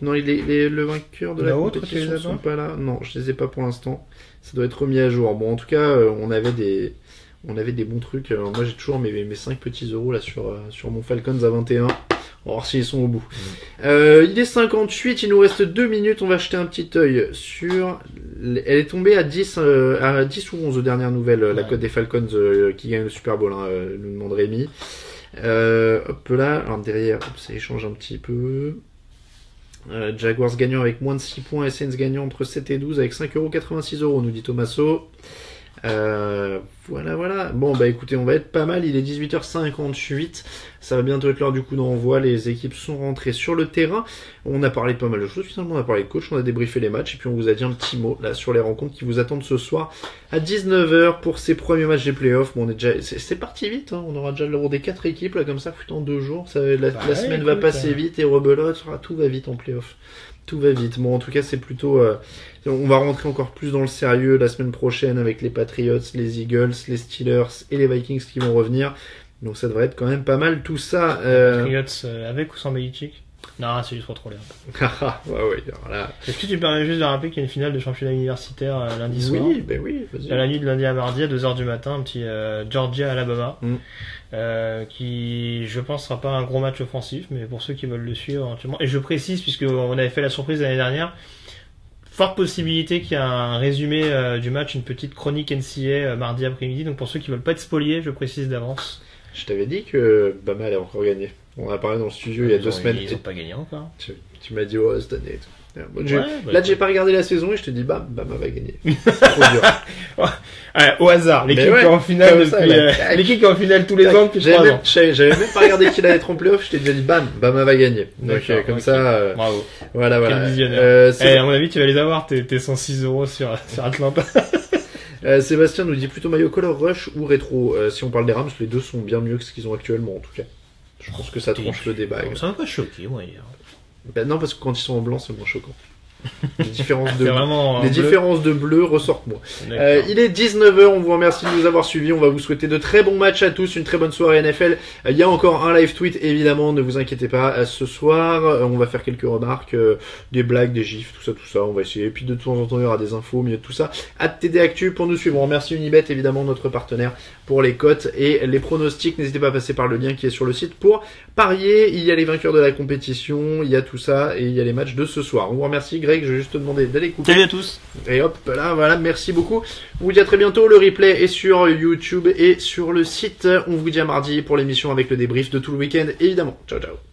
[SPEAKER 1] Non, le vainqueur de la compétition ne sont pas là. Non, je les ai pas pour l'instant. Ça doit être remis à jour. Bon, en tout cas, on avait des bons trucs. Alors, moi, j'ai toujours mes 5 petits euros là sur mon Falcons à 21. On va voir s'ils sont au bout. Il est 58, il nous reste 2 minutes. On va jeter un petit œil sur... Elle est tombée à 10 ou 11 aux dernières nouvelles. La cote des Falcons qui gagne le Super Bowl, nous demande Rémi. Hop là, alors derrière, ça échange un petit peu. Jaguars gagnant avec moins de 6 points et Saints gagnant entre 7 et 12 avec 5,86 €, nous dit Tommaso. Voilà. Bon, écoutez, on va être pas mal. Il est 18h58. Ça va bientôt être l'heure du coup d'envoi. Les équipes sont rentrées sur le terrain. On a parlé de pas mal de choses. Finalement, on a parlé de coach, on a débriefé les matchs et puis on vous a dit un petit mot là sur les rencontres qui vous attendent ce soir à 19h pour ces premiers matchs des playoffs. Bon, c'est parti vite. Hein. On aura déjà l'euro des 4 équipes là comme ça, en 2 jours. La semaine va passer vite et rebelote. Tout va vite en playoffs. Tout va vite. Bon, en tout cas, c'est plutôt... on va rentrer encore plus dans le sérieux la semaine prochaine avec les Patriots, les Eagles, les Steelers et les Vikings qui vont revenir. Donc ça devrait être quand même pas mal tout ça.
[SPEAKER 2] Patriots avec ou sans Belichick? Non, c'est juste trop l'air.
[SPEAKER 1] Ouais, voilà.
[SPEAKER 2] Est-ce que tu permets juste de rappeler qu'il y a une finale de championnat universitaire lundi soir?
[SPEAKER 1] Oui, vas-y.
[SPEAKER 2] À la nuit de lundi à mardi à 2h du matin, un petit Georgia-Alabama. Qui je pense sera pas un gros match offensif, mais pour ceux qui veulent le suivre éventuellement. Et je précise, puisque on avait fait la surprise l'année dernière, forte possibilité qu'il y ait un résumé du match, une petite chronique NCA mardi après-midi. Donc pour ceux qui veulent pas être spoliés, je précise d'avance.
[SPEAKER 1] Je t'avais dit que Bama allait encore gagner. On en a parlé dans le studio il y a 2 semaines.
[SPEAKER 2] Ils ont pas gagné encore.
[SPEAKER 1] Tu m'as dit, oh, cette année et tout. Bon,
[SPEAKER 2] Là,
[SPEAKER 1] j'ai pas regardé la saison et je te dis, Bama va gagner. C'est trop dur.
[SPEAKER 2] Ouais, au hasard, l'équipe qui est en finale l'équipe qui est en finale tous les ans depuis 3 ans.
[SPEAKER 1] J'avais même pas regardé qui allait être en playoff, je t'ai déjà dit, Bama va gagner. Donc, comme ça,
[SPEAKER 2] bravo.
[SPEAKER 1] Voilà.
[SPEAKER 2] Quel visionnaire. À mon avis, tu vas les avoir, tes 106 € sur Atlanta.
[SPEAKER 1] Sébastien nous dit plutôt maillot Color Rush ou rétro. Si on parle des Rams, les deux sont bien mieux que ce qu'ils ont actuellement, en tout cas. Je pense que ça tranche le débat.
[SPEAKER 2] Ça m'a pas choqué, moi, hier.
[SPEAKER 1] Ben non, parce que quand ils sont en blanc, c'est moins choquant. Les différences de bleu ressortent moins. Il est 19h, on vous remercie de nous avoir suivis, on va vous souhaiter de très bons matchs à tous, une très bonne soirée NFL. Il y a encore un live tweet, évidemment, ne vous inquiétez pas, ce soir, on va faire quelques remarques, des blagues, des gifs, tout ça, on va essayer. Et puis de temps en temps, il y aura des infos au milieu de tout ça. @TD Actu pour nous suivre. On remercie Unibet, évidemment, notre partenaire pour les cotes et les pronostics. N'hésitez pas à passer par le lien qui est sur le site pour parier. Il y a les vainqueurs de la compétition, il y a tout ça et il y a les matchs de ce soir. On vous remercie, Greg, je vais juste te demander d'aller couper.
[SPEAKER 2] Salut à tous.
[SPEAKER 1] Et hop, là, voilà, merci beaucoup. On vous dit à très bientôt. Le replay est sur YouTube et sur le site. On vous dit à mardi pour l'émission avec le débrief de tout le week-end, évidemment. Ciao, ciao.